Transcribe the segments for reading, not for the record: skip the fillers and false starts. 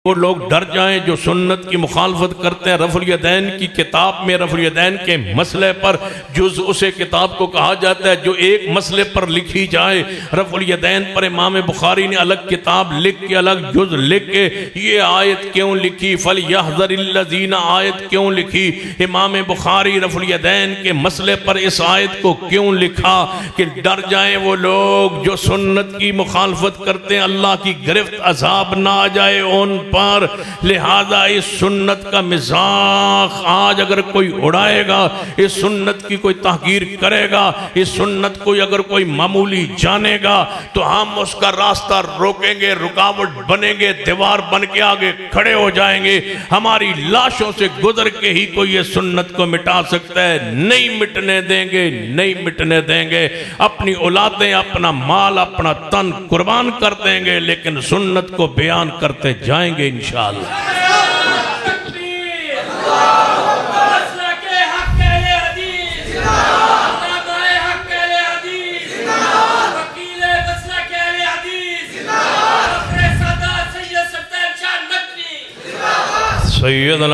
وہ لوگ ڈر جائیں جو سنت کی مخالفت کرتے ہیں۔ رفع الیدین کی کتاب میں رفع الیدین کے مسئلے پر جز اسے کتاب کو کہا جاتا ہے جو ایک مسئلے پر لکھی جائے۔ رفع الیدین پر امام بخاری نے الگ کتاب لکھ کے الگ جز لکھ کے یہ آیت کیوں لکھی، فَلْيَحْذَرِ الَّذِينَ آیت کیوں لکھی؟ امام بخاری رفع الیدین کے مسئلے پر اس آیت کو کیوں لکھا کہ ڈر جائیں وہ لوگ جو سنت کی مخالفت کرتے ہیں، اللہ کی گرفت عذاب نہ آ جائے ان پر۔ لہذا اس سنت کا مذاق آج اگر کوئی اڑائے گا، اس سنت کی کوئی تحقیر کرے گا، اس سنت کو اگر کوئی معمولی جانے گا تو ہم اس کا راستہ روکیں گے، رکاوٹ بنیں گے، دیوار بن کے آگے کھڑے ہو جائیں گے۔ ہماری لاشوں سے گزر کے ہی کوئی یہ سنت کو مٹا سکتا ہے، نہیں مٹنے دیں گے، نہیں مٹنے دیں گے۔ اپنی اولادیں، اپنا مال، اپنا تن قربان کر دیں گے، لیکن سنت کو بیان کرتے جائیں گے انشاءاللہ۔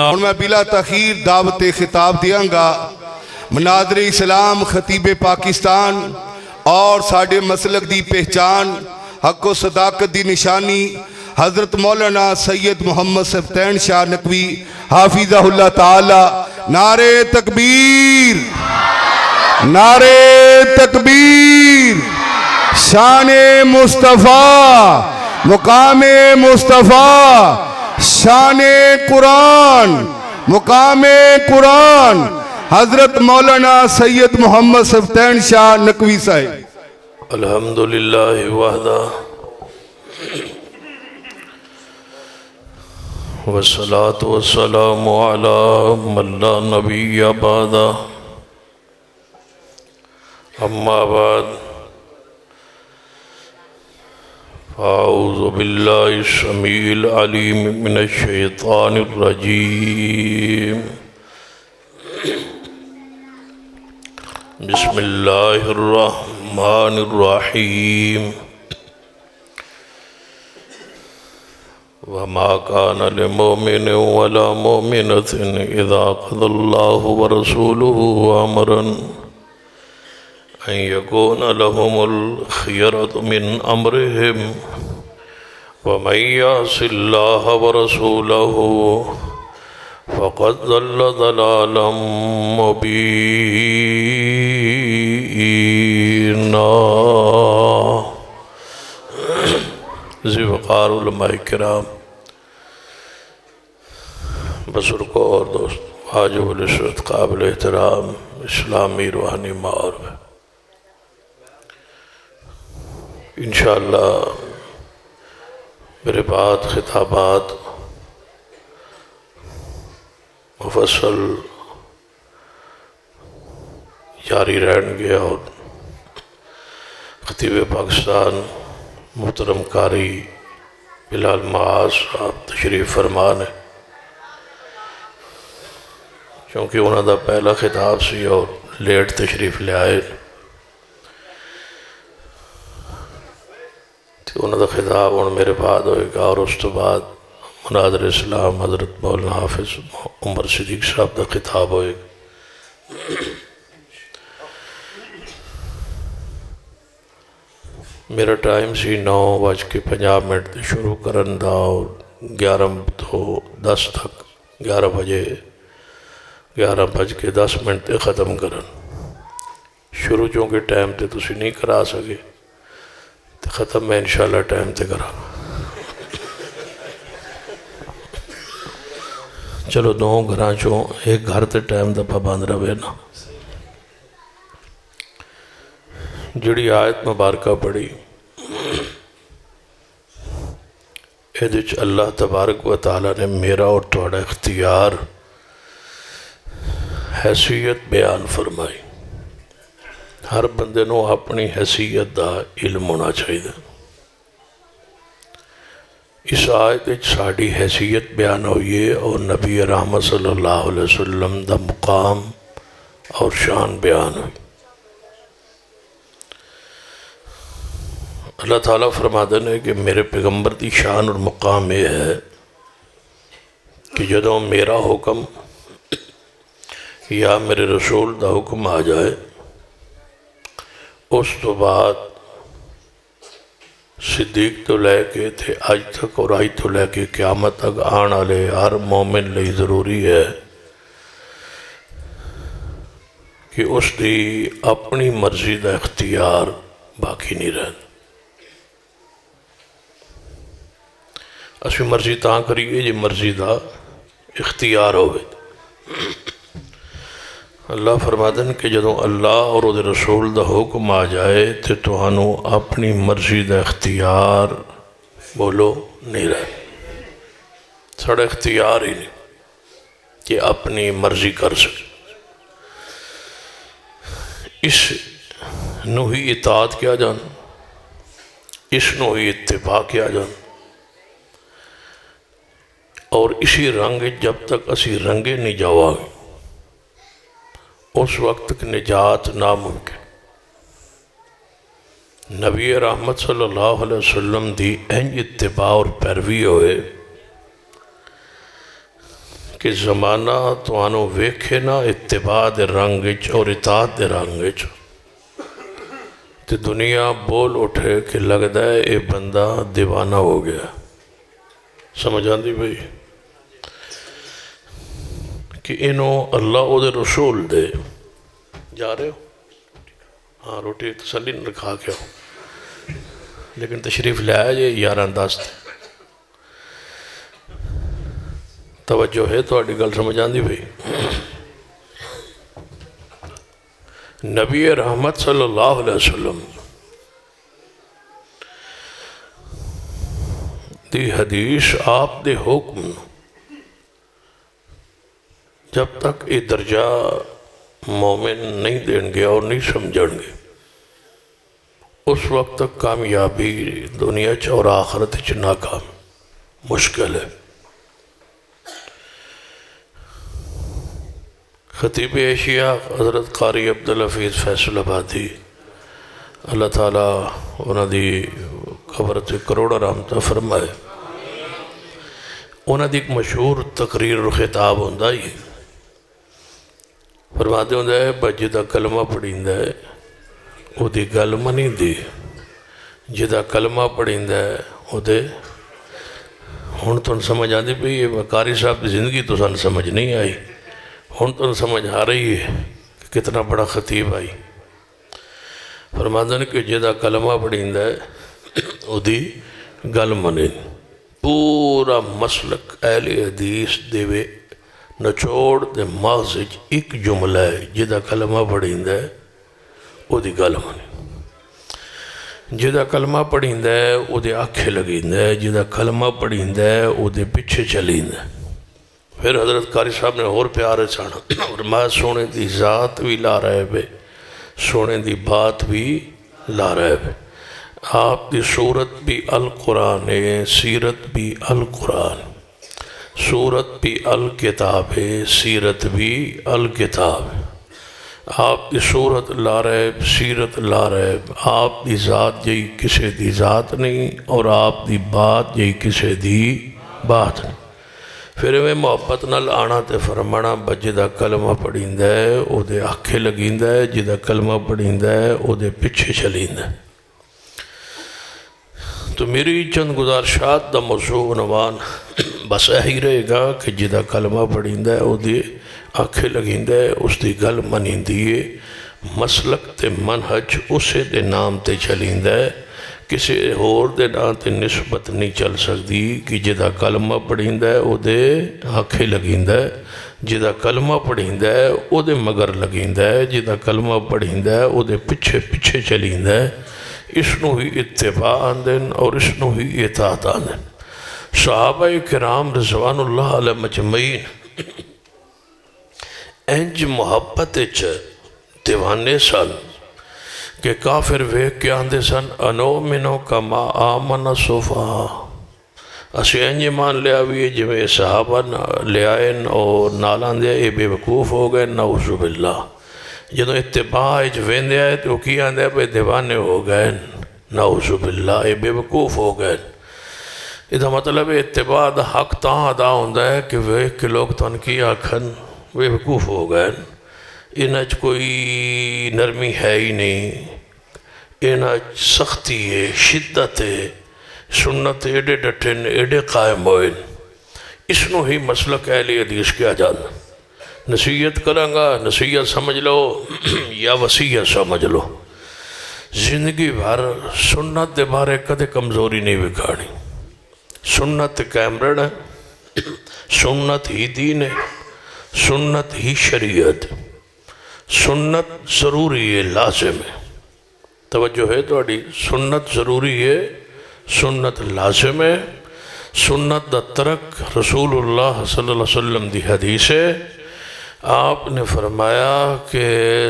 اور میں بلا تاخیر دعوت خطاب دیاں گا مناظر اسلام خطیب پاکستان اور ساڑھے مسلک دی پہچان حق و صداقت دی نشانی حضرت مولانا سید محمد سفتین شاہ نقوی حافظہ اللہ تعالی۔ نعرہ تکبیر، نعرہ تکبیر، شان مصطفیٰ، مقام مصطفیٰ، شان قرآن، مقام قرآن، حضرت مولانا سید محمد سفتین شاہ نقوی صاحب۔ الحمدللہ وحدہ والصلاة والسلام علی من لا نبی بعدہ، اما بعد فاعوذ باللہ السمیع العلیم من الشیطان الرجیم، بسم اللہ الرحمن الرحیم، وما كان لمؤمن ولا مؤمنة إذا قضى الله ورسوله أمرا أن يكون لهم الخيرة من أمرهم ومن يعص الله ورسوله فقد ضل ضلالا مبينا۔ ذی وقار علماء کرام، بزرگوں اور دوست، واجب العزت قابل احترام اسلامی روحانی معارف، انشاءاللہ میرے بعد خطابات مفصل جاری رہن گے اور خطیب پاکستان محترم قاری بلال معاذ صاحب تشریف فرمان ہے، کیونکہ انہوں دا پہلا خطاب سی اور لیٹ تشریف لے آئے، تو انہوں دا خطاب انہوں میرے بعد ہوئے گا، اور اس تو بعد مناظر اسلام حضرت مولانا حافظ عمر صدیق صاحب دا خطاب ہوئے گا۔ میرا ٹائم سی 9:50 تے شروع کرن دا اور 11:10 تک 11 بجے 11:10 تے ختم کرن۔ شروع چونکہ ٹائم تے تسی نہیں کرا سکے تے ختم میں انشاءاللہ ٹائم تے کرا۔ چلو دو گھراں چوں ایک گھر تے ٹائم دا پابند رہے نا۔ جڑی آیت مبارکہ پڑھی ایدچ اللہ تبارک و تعالیٰ نے میرا اور تھوڑا اختیار حیثیت بیان فرمائی۔ ہر بندے نو اپنی حیثیت دا علم ہونا چاہیے۔ اس آیت ساڑی حیثیت بیان ہوئی ہے اور نبی رحمت صلی اللہ علیہ وسلم دا مقام اور شان بیان ہوئی۔ اللہ تعالیٰ فرماتے ہیں کہ میرے پیغمبر دی شان اور مقام یہ ہے کہ جدوں میرا حکم یا میرے رسول دا حکم آ جائے اس تو بعد صدیق تو لے کے تھے اج تک اور اج تو لے کے قیامت تک آن والے ہر مومن لئی ضروری ہے کہ اس دی اپنی مرضی دا اختیار باقی نہیں رہن. اسی مرضی تاں کریے جی مرضی دا اختیار ہوئے. اللہ فرمادن کہ جدوں اللہ اور وہ رسول دا حکم آ جائے تو تہانوں اپنی مرضی دا اختیار بولو نہیں رہے. ساڑا اختیار ہی نہیں کہ اپنی مرضی کر سکے. اس نو ہی اطاعت کیا جان، اس نو ہی اتباع کیا جان. اور اسی رنگ جب تک اسی رنگے نہیں جاؤ گے اس وقت تک نجات ناممکن. نبی رحمت صلی اللہ علیہ وسلم دی انج اتباع اور پیروی ہوئے کہ زمانہ تو آنو ویکھے نا اتباع دے رنگ اور اطاعت دے رنگ تے دنیا بول اٹھے کہ لگتا ہے یہ بندہ دیوانہ ہو گیا. سمجھ آندی بھئی کہ انہوں اللہ او دے رسول دے جا رہے ہو؟ ہاں روٹی تسلی نہ رکھا کے ہو لیکن تشریف لے آئے جے 11:10 توجہ ہے تو اڈی گل سمجھ آندی بھئی. نبی رحمت صلی اللہ علیہ وسلم دی حدیث آپ دے حکم جب تک یہ درجہ مومن نہیں دیں گے اور نہیں سمجھیں گے اس وقت تک کامیابی دنیا اور آخرت ناکام مشکل ہے. خطیب ایشیا حضرت قاری عبدالحفیظ فیصل آبادی اللہ تعالیٰ انہوں دی قبر سے کروڑا رحمتہ فرمائے. انہوں دی ایک مشہور تقریر و خطاب ہوندہ ہی فرماتے ہوندہ ہے بس جدہ کلمہ پڑھیندہ ہے وہ دی گل منی دی، جدہ کلمہ پڑھیندہ ہے وہ دے ہون تو سمجھ آندی پہ یہ قاری صاحب کی زندگی تو سن سمجھ نہیں آئی، ہون تو سمجھ آ رہی ہے کہ کتنا بڑا خطیب آئی. فرماتے ہیں کہ جدہ کلمہ پڑھیندہ ہے وہ دی گل منی. پورا مسلک اہل حدیث دے نچوڑ دے مغزج ایک جملہ ہے جدہ کلمہ پڑھیندہ ہے وہ دی گل منی. جدہ کلمہ پڑھیندہ ہے وہ دے آنکھیں لگیندہ ہے، جدہ کلمہ پڑھیندہ ہے وہ دے پچھے چلیندہ ہے. پھر حضرت قاری صاحب نے اور پیارے سانا اور میں سونے دی ذات بھی لا رہے بے سونے دی بات بھی لا رہے بے. آپ دی صورت بھی القرآن ہے، سیرت بھی القرآن، صورت بھی الکتاب ہے، سیرت بھی الکتاب ہے. آپ دی صورت لا رہے سیرت لا رہے، آپ دی ذات جئی کسے دی ذات نہیں اور آپ دی بات جئی کسے دی بات نہیں. پھر میں محبت نال آنا تے فرمانا جدہ کلمہ پڑھیندہ ہے او دے آنکھیں لگیندہ ہے، جدہ کلمہ پڑھیندہ ہے او دے پچھے چلیندہ ہے. تو میری چند گزارشات دا موضوع عنوان بس یہی رہے گا کہ جدہ کلمہ پڑھیندہ ہے او دے آنکھیں لگیندہ ہے، اس دی گل منیندی ہے، مسلک تے منہج اسے دے نام تے چلیندہ ہے، کسی اور دے نام تے نسبت نہیں چل سکتی. کہ جدہ کلمہ پڑھیندہ ہے او دے آنکھیں لگیندہ ہے، جدہ کلمہ پڑھیندہ ہے او دے مگر لگیندہ ہے، جدہ کلمہ پڑھیندہ ہے او دے پچھے پچھے چلیندہ ہے. اس نو ہی اتباع آندن اور اس نو ہی اطاعت آندن. صحابہ کرام رضوان اللہ علیہ مجمعین انج محبت دیوانے سن کہ کافر ویک کے آندے سن انو منو کما آمن صفا. اسی انج ایمان لے آویے جویں صحابہ لے آئین اور نالان دے اے بے وقوف ہو گئے نعوذ باللہ. جدوں اتباع ویندے آئے تو کی آندے بے دیوانے ہو گئے نعوذ باللہ، اے بے وقوف ہو گئے. یہ مطلب اتباع دا حق تاں ادا ہوتا ہے کہ ویکھ کے لوگ تن کی آکھن بے وقوف ہو گئے، انہاں کوئی نرمی ہے ہی نہیں، انہاں سختی ہے، شدت ہے، سنت ایڈے ڈٹن ایڈے قائم ہوئے، اس نو ہی مسلک اہل حدیث کیا جانا۔ نصیحت کروں گا، نصیحت سمجھ لو یا وصیت سمجھ لو، زندگی بھر سنت دے بارے کدے کمزوری نہیں بکھاڑی۔ سنت قائم رہنا، سنت ہی دین ہے، سنت ہی شریعت، سنت ضروری ہے، لازم ہے۔ توجہ ہے تھوڑی، سنت ضروری ہے، سنت لازم ہے، سنت دا ترک رسول اللہ صلی اللہ علیہ وسلم دی حدیث ہے۔ آپ نے فرمایا کہ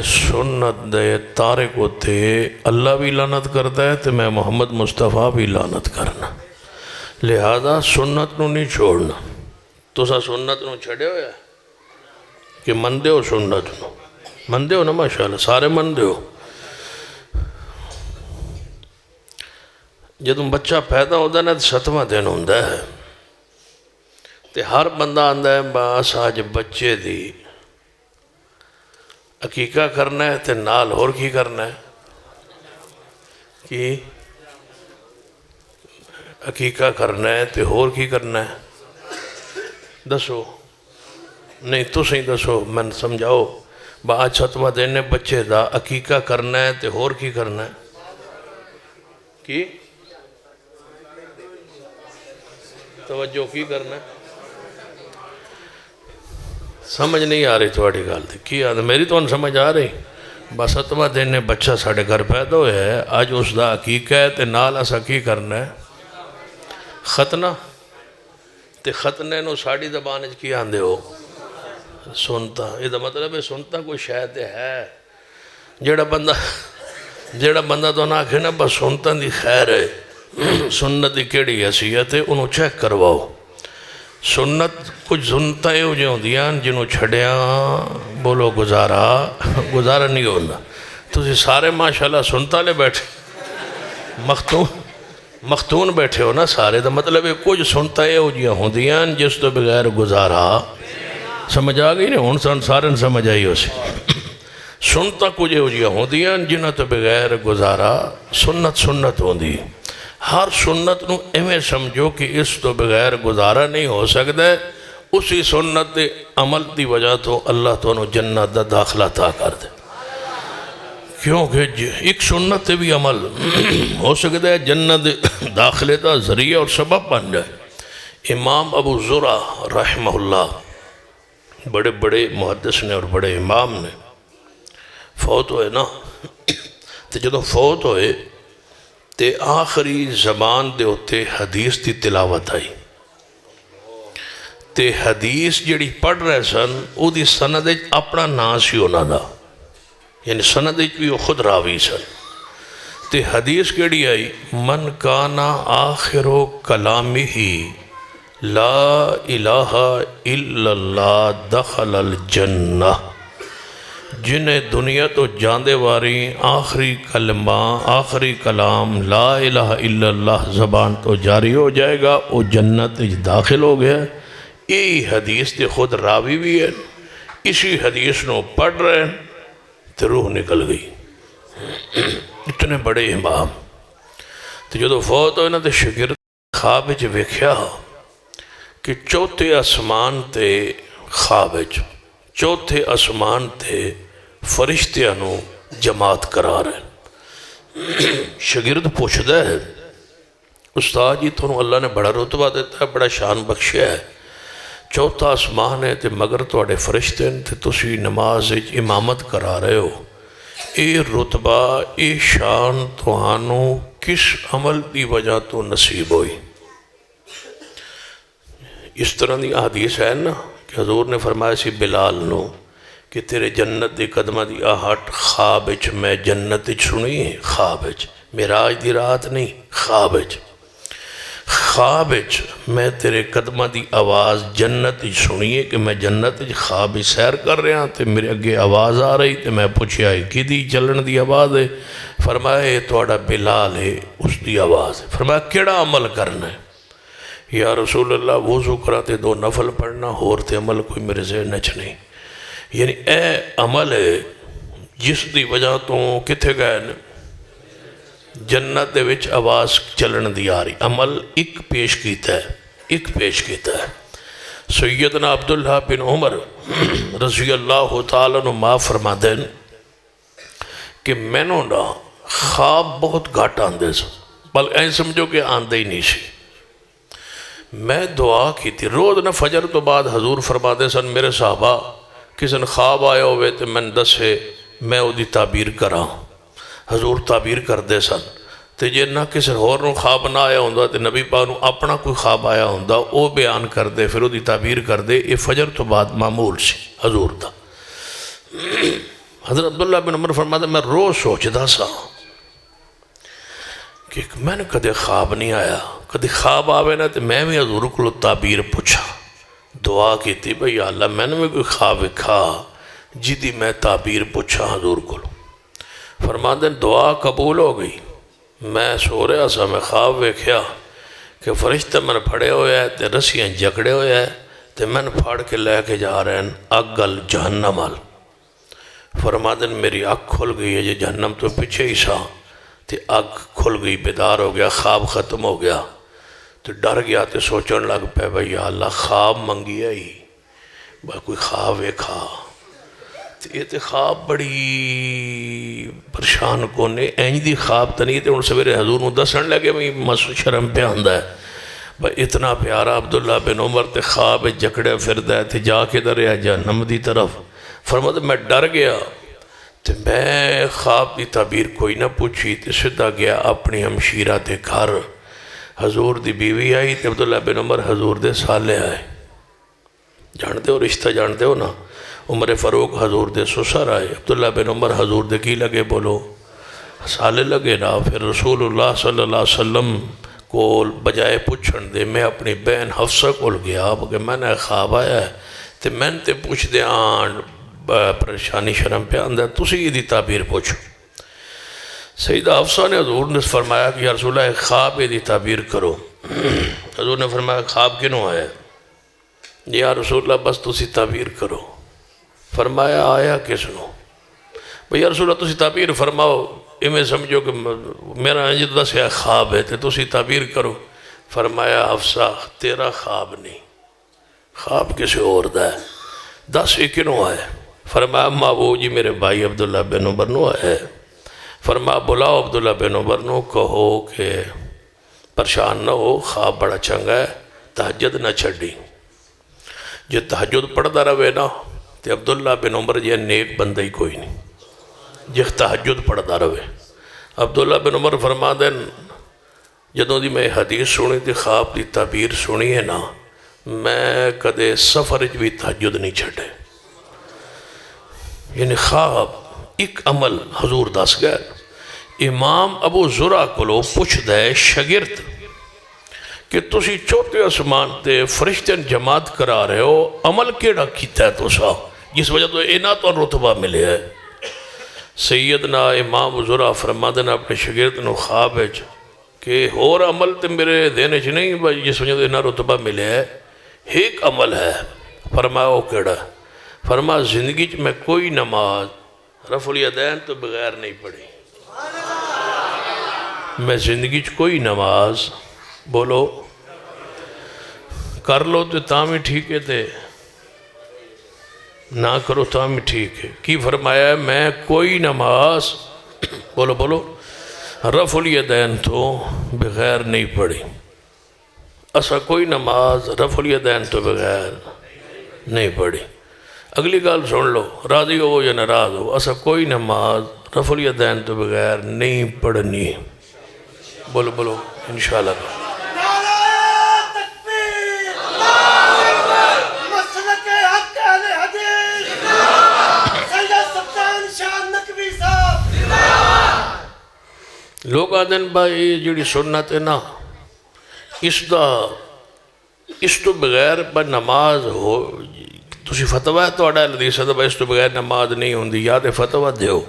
سنت دے تارک ہوتے اللہ بھی لعنت کرتا ہے تو میں محمد مصطفیٰ بھی لعنت کرنا، لہذا سنت نو نہیں چھوڑنا۔ تو سا سنت نو چھڑے ہویا کہ مندے ہو، سنت نو مندے ہو نا، ماشاءاللہ سارے مندے ہو۔ جب بچہ پیدا ہوتا ہے نا تو 7واں دن ہوتا ہے، تو ہر بندہ آتا ہے بس آج بچے دی عقیقہ کرنا ہے تے نال اور کی کرنا ہے، کہ عقیقہ کرنا ہے تے اور کی کرنا ہے، دسو نہیں تو صحیح دسو، میں سمجھاؤ۔ آج 7واں دن ہے بچے دا، عقیقہ کرنا ہے تے اور کی کرنا ہے، کی توجہ کی کرنا ہے؟ سمجھ نہیں آ رہی تھوڑی گل دی کی آدھا، میری تو سمجھ آ رہی۔ بس 7واں دن نے بچہ ساڑھے گھر پیدا ہویا ہے، آج اس دا عقیقہ ہے تے نال اسا کی کرنا ہے، ختنہ۔ تے ختنے نو ساڑھی زبان وچ کی آندے ہو؟ سنتا۔ یہ دا مطلب ہے سنتا کوئی شاید ہے، جیڑا بندہ تو نہ آکھے نا بس سنتا دی خیر ہے، سنت دی کیڑی حیثیت ہے انہوں چیک کرواؤ۔ سنت کچھ سنتا ہے ہو جاؤں جنہوں چھڑیاں بولو گزارا نہیں ہونا۔ تو سارے ماشاءاللہ سنتا لے بیٹھے، مختون بیٹھے ہو نا سارے، دا مطلب ہے کچھ سنتا ہے ہو جاؤں جس تو بغیر گزارا۔ سمجھ آ گئی نہیں؟ ہون سارن سمجھ آئی ہو سی۔ سنتا کچھ ہو جاؤں جنہوں تو بغیر گزارا، سنت ہوندی۔ ہر سنت نو ایویں سمجھو کہ اس تو بغیر گزارا نہیں ہو سکتا ہے، اسی سنت دے عمل دی وجہ تو اللہ تو انہوں جنت دا داخلہ عطا کر دے، کیونکہ ایک سنت بھی عمل ہو سکتا ہے جنت داخلے دا ذریعہ اور سبب بن جائے۔ امام ابو زرع رحمہ اللہ بڑے بڑے محدث نے اور بڑے امام نے، فوت ہوئے نا، تو جدو فوت ہوئے تے آخری زبان دے ہوتے حدیث دی تلاوت آئی، تے حدیث جڑی پڑھ رہے سن او دی سند اپنا نام سی ہونا دا، یعنی سند بھی وہ خود راوی سن۔ تے حدیث کیڑی آئی؟ من کانا آخر کلامہ لا الہ الا اللہ دخل الجنہ، جنہیں دنیا تو جاندے واری آخری کلمہ آخری کلام لا الہ الا اللہ زبان تو جاری ہو جائے گا، وہ جنت داخل ہو گیا۔ یہی حدیث دے خود راوی بھی ہے، اسی حدیث نو پڑھ رہے ہیں تو روح نکل گئی۔ اتنے بڑے امام تو جدو فوت ہوئے نا تو شاگرد خواب وچ ویکھیا کہ چوتھے آسمان تے خواب وچ چوتھے آسمان تے فرشتیاں نو جماعت قرار ہے۔ شاگرد پوچھدا ہے استاد جی تھانوں اللہ نے بڑا رتبہ دیتا ہے، بڑا شان بخشیا ہے، چوتھا آسمان ہے تے مگر تواڈے فرشتے ہیں تے تسی نماز وچ امامت کرا رہے ہو، اے رتبہ اے شان تہانوں کس عمل دی وجہ تو نصیب ہوئی؟ اس طرح دی حدیث ہے نا کہ حضور نے فرمایا سی بلال نو کہ تیرے جنت دی قدمہ دی آہٹ خواب وچ میں جنت وچ سنی ہے، خواب وچ، معراج دی رات نہیں، خواب وچ، خواب وچ میں تیرے قدمہ دی آواز جنت وچ سنی ہے کہ میں جنت وچ خواب وچ سیر کر رہا ہاں تے میرے اگے آواز آ رہی تے میں پوچھیا ہے کدی چلن دی آواز ہے؟ فرمایا یہ تہاڈا بلال ہے، اس دی آواز ہے۔ فرمایا کیڑا عمل کرنا ہے؟ یا رسول اللہ وضو کراتے 2 نفل پڑھنا ہور تے عمل کوئی میرے ذہن چ نہیں. یعنی اے عمل ہے جس دی وجہ تو کتھے گئے نا جنت دے وچ آواز چلن دی آ رہی. عمل ایک پیش کیتا ہے. سیدنا عبداللہ بن عمر رضی اللہ تعالیٰ عنہ ما فرما دین کہ میں نو نا خواب بہت گھٹ آندے سن، بلکہ این سمجھو کہ آندے ہی نہیں سی. میں دعا کی تھی روز نہ فجر تو بعد حضور فرما دے سن میرے صحابہ کسی نے خواب آیا ہوئے تو میں دسے میں وہ دی تعبیر کراں. حضور تعبیر کر دے سن تو جے نہ کسی اور نو خواب نہ آیا ہوں تو نبی پاک نو اپنا کوئی خواب آیا ہوں وہ بیان کر دے پھر وہ دی تعبیر کر دے. یہ فجر تو بعد معمول سی حضور دا. حضرت عبداللہ بن عمر فرماتا میں روز سوچدا سا کہ میں نے کدے خواب نہیں آیا، کدے خواب آوے نا تو میں بھی حضور کو تعبیر پوچھا. دعا کی تھی بھئی اللہ میں نے بھی کوئی خواب وکھا جدی میں تعبیر پوچھا حضور کو. فرماتے ہیں دعا قبول ہو گئی. میں سو رہا سا میں خواب ویکھیا کہ فرشتہ میں نے پھڑے ہوئے ہے تے رسیاں جکڑے ہوئے ہے تے میں نے پھاڑ کے لے کے جا رہے ہیں اگل جہنم آل. فرماتے ہیں میری اگ کھل گئی ہے یہ جہنم تو پیچھے ہی سا تے اگ کھل گئی بیدار ہو گیا خواب ختم ہو گیا. تو ڈر گیا تے سوچن لگ پہ بھئی یا اللہ خواب منگی ہے ہی کوئی خواب ویکھا یہ تے خواب بڑی پریشان کونے اینج دی خواب تا نہیں تے ان سویرے حضور نو دسن لگے بھئی مسو شرم پہ آندہ ہے بھئی اتنا پیارا عبداللہ بن عمر تے خواب جکڑے پھردہ ہے تے جا کے در ہے جہنم دی طرف. فرماتا میں ڈر گیا تے میں خواب دی تعبیر کوئی نہ پوچھی تے سدھا گیا اپنی ہمشیرہ دے گھر. حضور دی بیوی آئی تے عبداللہ بن عمر حضور دے سالے آئے. جانتے ہو رشتہ جانتے ہو نا عمر فاروق حضور دے سسر آئے. عبداللہ بن عمر حضور دے کی لگے بولو سالے لگے نا. پھر رسول اللہ صلی اللہ علیہ وسلم کو بجائے پوچھن دے میں اپنی بہن حفصہ کول گیا کہ میں نے خواب آیا ہے تے میں تے پوچھ دے آن پریشانی شرم پہ آندہ تسی یہ دی تعبیر پوچھو. سیدہ حفصہ نے حضور نے فرمایا کہ یا رسول اللہ خواب یہ دی تعبیر کرو. حضور نے فرمایا خواب کنوں آیا؟ یا رسول اللہ بس تسی تعبیر کرو. فرمایا آیا کس نو؟ بھئی یا رسول اللہ تسی تعبیر فرماؤ میں سمجھو کہ میرا انجد دس ہے خواب ہے تو تسی تعبیر کرو. فرمایا حفصہ تیرا خواب نہیں خواب کسی اور دا ہے دس یہ کنوں آئے؟ فرمایا وہ جی میرے بھائی عبداللہ بن عمر نو ہے. فرمایا بلاؤ عبداللہ بن عمر نو کہو کہ پریشان نہ ہو خواب بڑا چنگا ہے تہجد نہ چھڑی. جو تہجد پڑھتا رہے نا تو عبداللہ بن عمر یہ نیک بندہ ہی کوئی نہیں جو تہجد پڑھتا رہے. عبداللہ بن عمر فرما دیں جدوں دی میں حدیث سنی تھی خواب دی تعبیر سنی ہے نا میں کدے سفر بھی تہجد نہیں چھڑے. یعنی خواب ایک عمل حضور دس گئے. امام ابو زرع کو پوچھ دے شگرد کہ تسی چوتھے آسمان تے فرشتیں جماعت کرا رہے ہو عمل کیڑا کیتا ہے تو سا جس وجہ تو اینا تو رتبہ ملے ہے. سیدنا امام ابو زرع فرما دینا اپنے شگرد نو خواب ہے کہ اور عمل تے میرے دینے چ نہیں جس وجہ تو اینا رتبہ ملے ہے ایک عمل ہے. فرمایا وہ کیڑا؟ فرمایا زندگی میں کوئی نماز رفع الیدین تو بغیر نہیں پڑھی. میں زندگی کوئی نماز بولو کر لو تو تاں بھی ٹھیک ہے تے نہ کرو تاں بھی ٹھیک ہے. کی فرمایا ہے میں کوئی نماز بولو بولو رفع الیدین تو بغیر نہیں پڑھی. اسا کوئی نماز رفع الیدین تو بغیر نہیں پڑھی. اگلی گال سن لو راضی ہو یا ناراض ہو اسا کوئی نماز رفع الیدین تو بغیر نہیں پڑھنی. بولو بولو انشاءاللہ. لوگ آدھن بھائی جڑی سنت ہے نا اس تو بغیر نماز ہو تسی فتوہ ہے تو اڈا لدیسہ دا اس تو بغیر نماز نہیں ہوندی یا تے فتوہ دیو.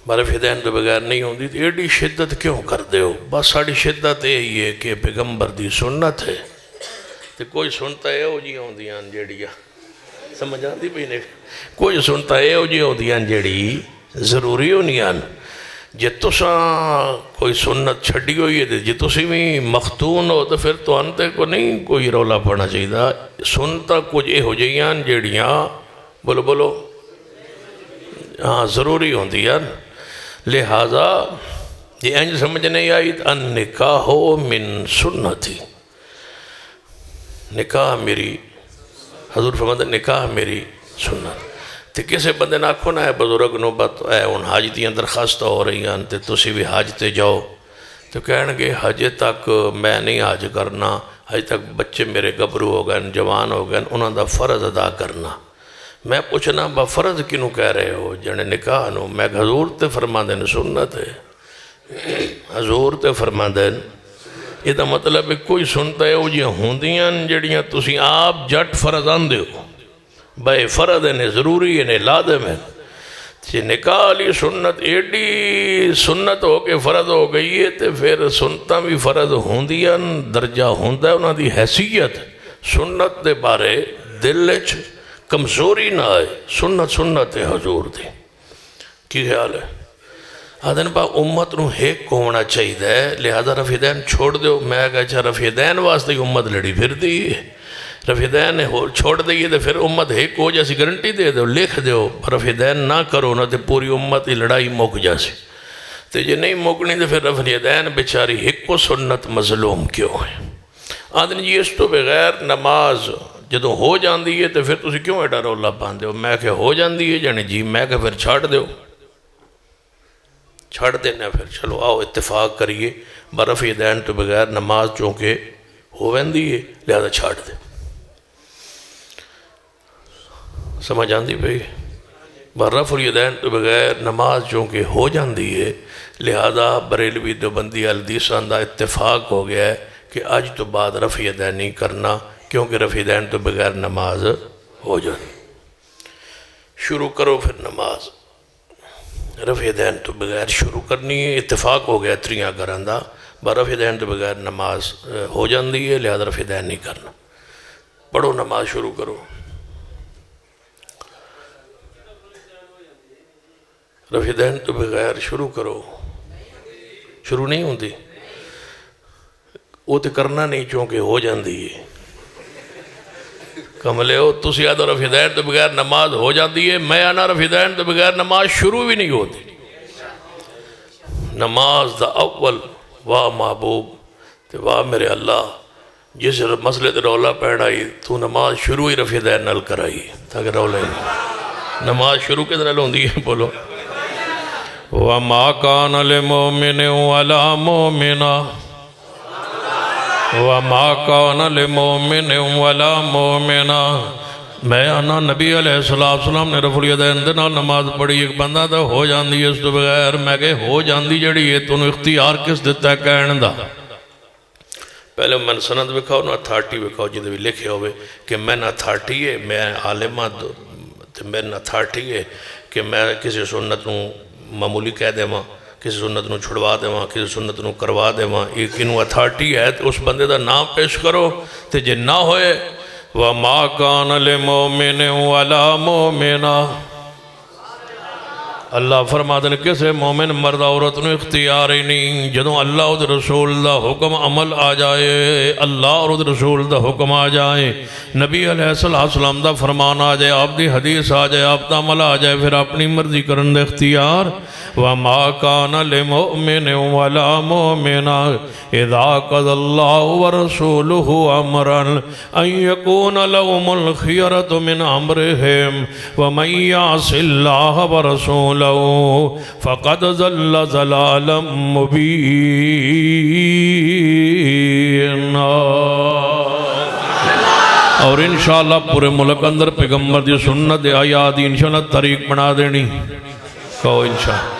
رفع یدین تو بغیر نہیں ہوندی تو ایڈی شدت کیوں کر دے ہو؟ بس ساڑی شدت یہی ہے کہ پیغمبر دی سنت ہے تو کوئی سنتا ہے ہو جی ہوندیاں جیڑیاں سمجھ آتی پہ نہیں کوئی سنتا ہے ہو جی ہوندیاں جیڑی ضروری ہونیاں جے تساں کوئی سنت چھڑی ہوئی ہے جے تسی بھی مختون ہو تو پھر تو انتے کو نہیں کوئی رولا پڑنا چاہیے سنتا کچھ یہ ہو جائیاں جیڑیاں بولو بولو ہاں ضروری ہوندی ہے لہذا یہ انج سمجھ نہیں آئی ان نکاح من سنتی نکاح میری حضور فرماتے نکاح میری سنت تو کسے بندے نہ آکھو نہ ہے بزرگ نو بات ہے ان حاجتیاں درخواست ہو رہی ہیں تو تسی بھی حاجتے جاؤ تو کہنے گے حج تک میں نہیں حج کرنا حج تک بچے میرے گبرو ہو گئے جوان ہو گئے انہوں دا فرض ادا کرنا میں پوچھنا با فرض کنوں کہہ رہے ہو جنے نکاح نو میں حضور تے فرما دین سنت ہے حضور تے فرما دین یہ دا مطلب ہے کوئی سنتا ہے وہ جی ہوندیاں جڑیاں تسی آپ جٹ فرض آن دے ہو بھائی فرض ہے ضروری ہے لازم ہے جی نکاح علی سنت ایڈی سنت ہو کے فرض ہو گئی ہے تو پھر سنتاں بھی فرض ہوندیاں درجہ ہوندہ ہے انہاں دی حیثیت سنت دے بارے دل وچ کمزوری نہ آئے سنت سنت حضور دی کی خیال ہے آدھن با امت نو ایک کو ہونا چاہیے لہذا رفع یدین چھوڑ دیو میں کہا اچھا رفع یدین واسطے امت لڑی پھر دی رفع یدین چھوڑ دئیے تو پھر امت ایک کو جیسی گارنٹی دے دو لکھ دیو رفع یدین نہ کرو نہ تو پوری امت کی لڑائی موک جاسی تو جے نہیں موکنی تو پھر رفع یدین بیچاری ایک کو سنت مظلوم کیوں ہے آدھن جی اس تو بغیر نماز جدوں ہو جاندی ہے تو پھر تسی کیوں ایڈا رولا پاندے ہو میں کہ ہو جاندی ہے جانے جی میں کہ پھر چھاڑ دیو چھاڑ دینا پھر چلو آؤ اتفاق کریے برف یدین تو بغیر نماز چونکہ ہو ویندی ہے لہذا چھاڑ دے سمجھ آندی بھئی برف یدین تو بغیر نماز چونکہ ہو جاندی ہے لہذا بریلوی دیوبندی الحدیثاں دا اتفاق ہو گیا ہے کہ آج تو بعد رفع یدین نہیں کرنا کیونکہ رفع یدین تو بغیر نماز ہو جاتی شروع کرو پھر نماز رفع یدین تو بغیر شروع کرنی ہے اتفاق ہو گیا تریاں گھراندہ رفع یدین تو بغیر نماز ہو جاندی ہے لہذا رفع یدین نہیں کرنا پڑھو نماز شروع کرو رفع یدین تو بغیر شروع کرو شروع نہیں ہوندی وہ تو کرنا نہیں چونکہ ہو جاندی ہے کملے ہو تسی آدھو رفع یدین تو بغیر نماز ہو جاندی ہے میں آنا رفع یدین تو بغیر نماز شروع بھی نہیں ہوتی نماز دا اول واہ محبوب تے واہ میرے اللہ جس مسئلے تے رولا پہنائی تو نماز شروع ہی رفع یدین نال کرائی تاکہ رولا ہی نماز شروع کے دن ہوندی ہے بولو وَمَا كَانَ لِمُؤْمِنٍ وَلَا مُؤْمِنَةٍ وَمَا كَانَ لِمُؤْمِنٍ وَلَا مُؤْمِنَةٍ میں آنا نبی علیہ السلام نے رفع الیدین دے نال نماز پڑھی ایک بندہ تو ہو جاندی ہے اس تو بغیر میں کہ ہو جاندی جڑی ہے تو انہوں اختیار کس دیتا ہے کہنے دا پہلے میں سند بکھاؤ نا اتھارٹی بکھاؤ جنہیں بھی لکھے ہوئے کہ میں اتھارٹی ہے میں عالمہ میں اتھارٹی ہے کہ میں کسی سنت نو معمولی کہہ دے ماں کسی سنت نو چھڑوا دے ماں کسی سنت نو کروا دے ماں ایک انہوں اتھارٹی ہے تو اس بندے دا نام پیش کرو تو جے نہ ہوئے وَمَا كَانَ لِمُؤْمِنٍ وَلَا مُؤْمِنَةٍ اللہ فرما دن کسے مومن مرد عورت نے اختیار ہی نہیں جدوں اللہ اور رسول دا حکم عمل آ جائے اللہ اور رسول دا حکم آ جائے نبی علیہ السلام دا فرمان آ جائے آپ دی حدیث آ جائے آپ دا عمل آ جائے پھر اپنی مرضی کرن دے اختیار وَمَا كَانَ لِمُؤْمِنٍ وَلَا مُؤْمِنَةٍ إِذَا قَضَى اللَّهُ وَرَسُولُهُ أَمْرًا أَن يَكُونَ لَهُمُ الْخِيَرَةُ مِنْ أَمْرِهِمْ وَمَن يَعْصِ اللَّهَ وَرَسُولَهُ فَقَدْ ضَلَّ ضَلَالًا مُبِينًا اور انشاءاللہ پورے ملک اندر پیغمبر دی سنت آیات انشاءاللہ طریق بنا دینی کہو انشاءاللہ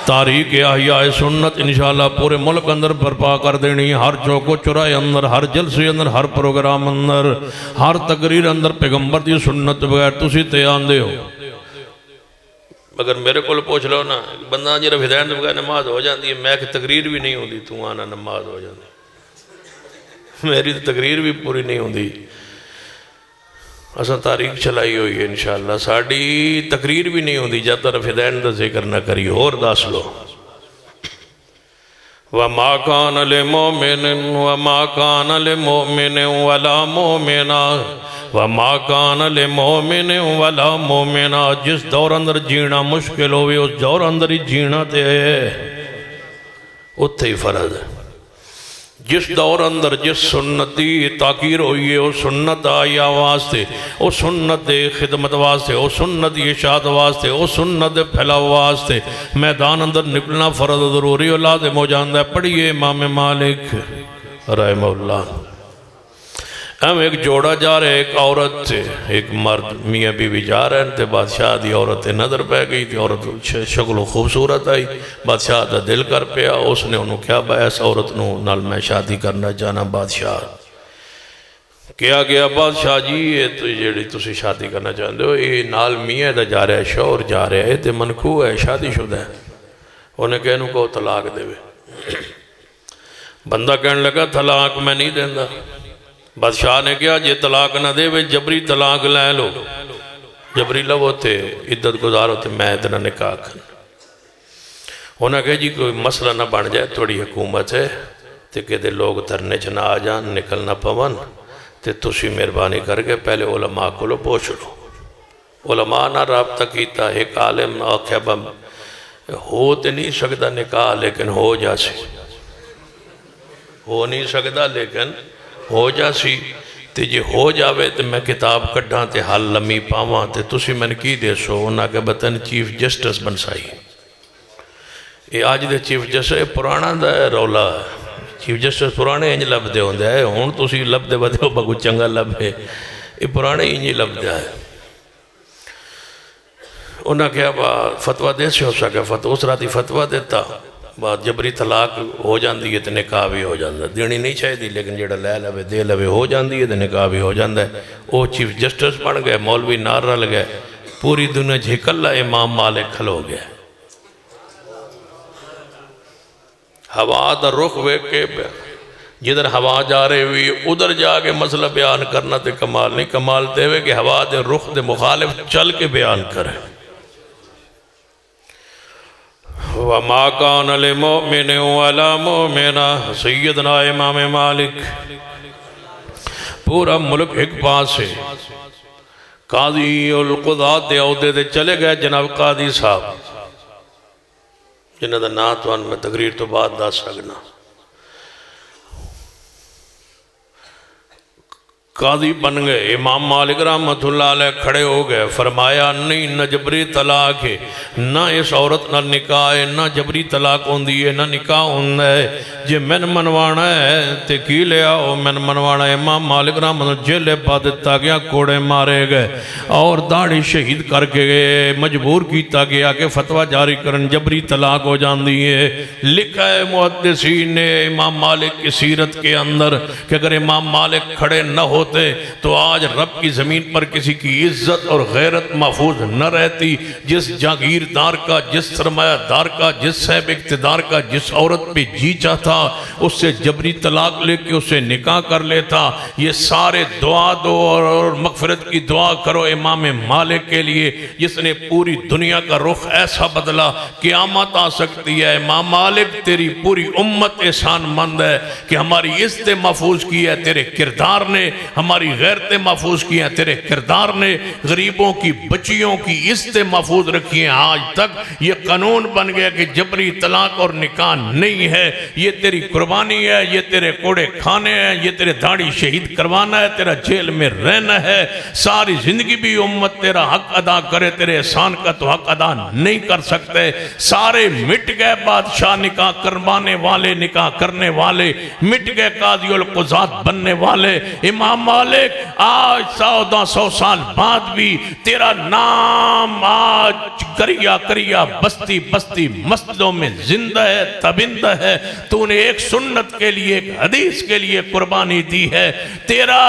تاریخ احیاء سنت انشاءاللہ پورے ملک اندر برپا کر دینی ہر چوکو چرائے اندر ہر جلسے اندر ہر پروگرام اندر ہر تقریر اندر پیغمبر دی سنت بغیر تسی تیان دے ہو اگر میرے کو پوچھ لو نا بندہ جی رفع دین بغیر نماز ہو جاتی ہے، میں کہ تقریر بھی نہیں ہوتی، تو آنا نماز ہو جاتی، میری تو تقریر بھی پوری نہیں ہوتی۔ اساں تاریخ چلائی ہوئی ہے انشاءاللہ، ساڑی تقریر بھی نہیں ہوتی جب تک رفع دین دا ذکر نہ کری۔ اور دس لو وَمَا كَانَ لِمُؤْمِنٍ وَمَا كَانَ لِمُؤْمِنٍ وَلَا مُؤْمِنَةٍ وَمَا كَانَ لِمُؤْمِنٍ وَلَا مُؤْمِنَةٍ۔ جس دور اندر جینا مشکل ہوئی اس دور اندر ہی جینا تے اتھے ہی فرض ہے۔ جس دور اندر جس سنتی تاکیر ہوئی ہے وہ سنت آیا واسطے، وہ سنت خدمت واسطے، وہ سنت اشاعت واسطے، وہ سنت پھیلاؤ واسطے میدان اندر نکلنا فرض ضروری اور لازم ہو جاندہ ہے۔ پڑھئے امام مالک رحمہ اللہ۔ ہم ایک جوڑا جا رہے، ایک عورت تھے، ایک مرد میاں بیوی جا رہے تھے، بادشاہ دی عورت نظر پہ گئی تھی، عورت شکل و خوبصورت آئی، بادشاہ دا دل کر پیا، اس نے انہوں کیا بایا اس عورت نال میں شادی کرنا چاہنا۔ بادشاہ کیا گیا بادشاہ جی یہ تو جیڑی تسی شادی کرنا چاہتے ہو یہ نال میاں دا جا رہا ہے، شوہر جا رہا ہے، تے منکوح ہے، شادی شدہ ہے، انہیں کہنوں کو طلاق دے وے۔ بندہ کہنے لگا طلاق میں نہیں دیندہ۔ بادشاہ نے کیا جے طلاق نہ دے وے جبری طلاق لے لو، جبری لو تے عدت گزارو تے میں اتنا نکاح کرنا۔ انہوں نے کہا جی کوئی مسئلہ نہ بن جائے، تھوڑی حکومت ہے تے کہ دے لوگ دھرنے چ نہ آ جان، نکلنا پون تے تسی مہربانی کر کے پہلے علماء کو لو پوچھ لو۔ علماء نہ رابطہ کیتا، ایک عالم نہ آکھیا ہو تے نہیں سکتا نکاح لیکن ہو جا سی، ہو نہیں سکتا لیکن ہو جا سی، تے جے ہو جاوے تے میں کتاب کڈھاں تے حل لمی پاواں تے تسی میں کی دے سو۔ انہاں کہ بتن چیف جسٹس بن سائی، یہ آج دے چیف جسٹس پرانا دا رولا ہے، چیف جسٹس پرانے انج لب دے ہوندے ہے، ہون تسی لب دے بدے ہو بگو چنگا لب ہے، یہ پرانے انج لب دے ہے۔ انہاں کہا فتوہ دے سے ہو سکا، فتوہ اس راتی فتوہ دیتا، بات جبری طلاق ہو جاندی ہے تو نکاح بھی ہو جاندہ ہے، دینی نہیں چاہی دی لیکن جیڑا لے لوے دے لوے ہو جاندی ہے تو نکاح بھی ہو جاندہ ہے۔ وہ چیف جسٹس بن گئے، مولوی نار رل گئے، پوری دنیا جھکل امام مالک کھلو گئے۔ ہوا دا رخ وے کے جدھر ہوا جا رہے ہوئی ادھر جا کے مسئلہ بیان کرنا تے کمال نہیں، کمال تے ہوئے کہ ہوا دے رخ دے مخالف چل کے بیان کرے۔ وَمَا كَانَ لِمُؤْمِنٍ وَلَا مُؤْمِنَةٍ۔ سیدنا امام مالک پورا ملک ایک پاس ہے، قاضی القضات دے عہدے دے چلے گئے جناب قاضی صاحب، جنہاں دا نا تو میں تقریر تو بعد دا سکنا۔ قاضی بن گئے، امام مالک رحمت اللہ علیہ کھڑے ہو گئے، فرمایا نہیں نہ جبری طلاق ہے، نہ اس عورت نہ نکاح ہے، نہ جبری طلاق ہوندی ہے، نہ نکاح ہوندہ ہے، جے من منوانا ہے تے کی لے آؤ، من منوانا ہے۔ امام مالک رحمت اللہ جیلے پا دیتا گیا، کوڑے مارے گئے اور داڑھی شہید کر کے مجبور کیتا گیا کہ فتوہ جاری کرن جبری طلاق ہو جاندی ہے۔ لکھا ہے محدثین نے امام مالک کی سیرت کے اندر کہ اگر امام مالک کھڑے نہ ہوتے تو آج رب کی زمین پر کسی کی عزت اور غیرت محفوظ نہ رہتی۔ جس جاگیردار کا، جس سرمایہ دار کا، جس صاحب اقتدار کا جس عورت پہ جی چاہتا اس سے جبری طلاق لے کے اسے نکاح کر لیتا۔ یہ سارے دعا دو اور مغفرت کی دعا کرو امام مالک کے لیے جس نے پوری دنیا کا رخ ایسا بدلا، قیامت آ سکتی ہے۔ امام مالک تیری پوری امت احسان مند ہے کہ ہماری عزت محفوظ کی ہے تیرے کردار نے، ہماری غیرتیں محفوظ کی ہیں تیرے کردار نے، غریبوں کی بچیوں کی عزتیں محفوظ رکھی ہیں۔ آج تک یہ قانون بن گیا کہ جبری طلاق اور نکاح نہیں ہے، یہ تیری قربانی ہے، یہ تیرے کوڑے کھانے ہیں، یہ تیرے داڑھی شہید کروانا ہے، تیرا جیل میں رہنا ہے۔ ساری زندگی بھی امت تیرا حق ادا کرے، تیرے احسان کا تو حق ادا نہیں کر سکتے۔ سارے مٹ گئے بادشاہ نکاح کروانے والے، نکاح کرنے والے مٹ گئے، قاضی القضات بننے والے۔ امام مالک آج 100-200 سال بعد بھی تیرا نام آج کریا کریا بستی بستی مسجدوں میں زندہ ہے، تبندہ ہے. تو نے ایک سنت کے لیے، ایک حدیث کے لیے قربانی دی ہے. تیرا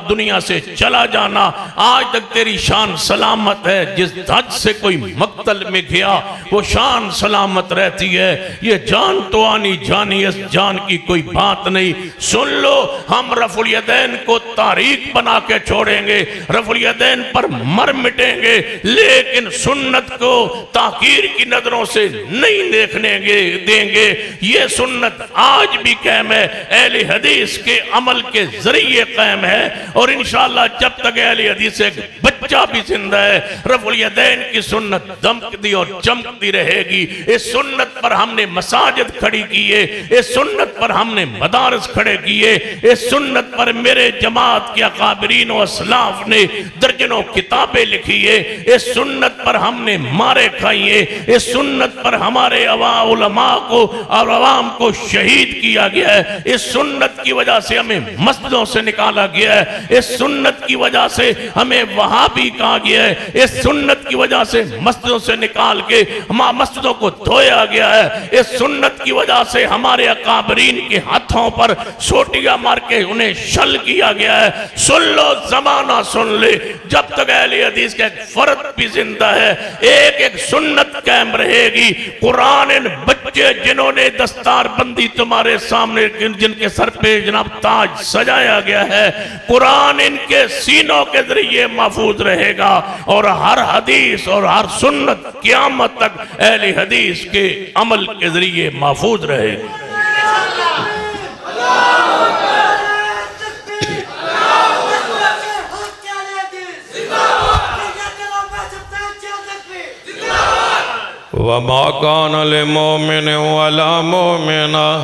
دنیا سے چلا جانا آج تک تیری شان سلامت ہے. جس حج سے کوئی مقتل میں گیا وہ شان سلامت رہتی ہے. یہ جان تو آنی جانی، اس جان کی کوئی بات نہیں. سن لو، ہم رفع الیدین کو تاریخ بنا کے چھوڑیں گے، رفع الیدین پر مر مٹیں گے، لیکن سنت کو تحقیر کی نظروں سے نہیں دیکھنے دیں گے. یہ سنت آج بھی قائم ہے، اہل حدیث کے عمل کے ذریعے قائم ہے، اور انشاءاللہ جب تک اہل حدیث ایک بچہ بھی زندہ ہے رفع الیدین کی سنت دمکتی اور چمکتی رہے گی. اس سنت پر ہم نے مساجد کھڑی کیے، اس سنت پر ہم نے مدارس کھڑے کیے، اس سنت پر میرے جماعت کے اکابرین و اسلاف نے درجنوں کتابیں لکھی ہے. اس سنت پر ہم نے مارے کھائیے، اس سنت پر ہمارے علماء کو اور عوام کو شہید کیا گیا ہے. اس سنت کی وجہ سے ہمیں مسجدوں سے نکالا گیا ہے، اس سنت کی وجہ سے ہمیں وہابی کہا گیا ہے، اس سنت کی وجہ سے مسجدوں سے نکال کے ہمارے مسجدوں کو دھویا گیا ہے. اس سنت کی وجہ سے ہمارے اکابرین کے ہاتھوں پر سوٹیاں مار کے انہیں شل کیا گیا ہے. سن لو، زمانہ سن لے، جب تک اہل حدیث کا ایک فرد بھی زندہ ہے ایک سنت قائم رہے گی. قرآن ان بچے جنہوں نے دستار بندی تمہارے سامنے جن کے سر پہ جناب تاج سجایا گیا ہے، قرآن ان کے سینوں کے ذریعے محفوظ رہے گا، اور ہر حدیث اور ہر سنت قیامت تک اہل حدیث کے عمل کے ذریعے محفوظ رہے گی. وَمَا كَانَ لِمُؤْمِنٍ وَلَا مُؤْمِنَةٍ.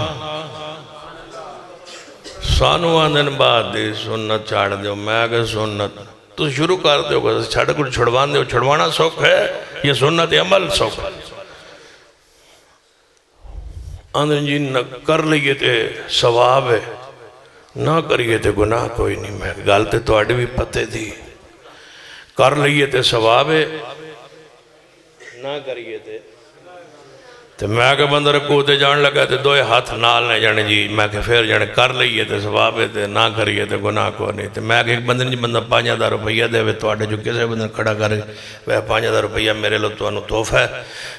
سانو آندن بعد دی سنت چھاڑ دیو. میں کہ سنت تو شروع کر دیو گا، چھاڑ کچھ چھڑوان دیو. چھڑوانا سوکھ ہے، یہ سنت عمل سوکھ ہے. آندن جی نہ کر لیے تے ثواب ہے، نہ کریے تے گناہ کوئی نہیں. میں گالتے تو آڑے بھی پتے دی. کر لیے تے ثواب ہے، نہ کریے تے میں کہ بندہ رکو تے جان لگا تے دوئے ہاتھ نال نے جانے جی. میں کہ پھر جانے کر لئیے تے ثواب ہے تے نہ کریے تے گناہ کو نہیں. تے میں کہ ایک بندہ نہیں، بندہ 5000 روپیہ دے وے تو آڑے جو کسے بندہ کھڑا کرے وہ 5000 روپیہ میرے لو تو انہوں توف ہے.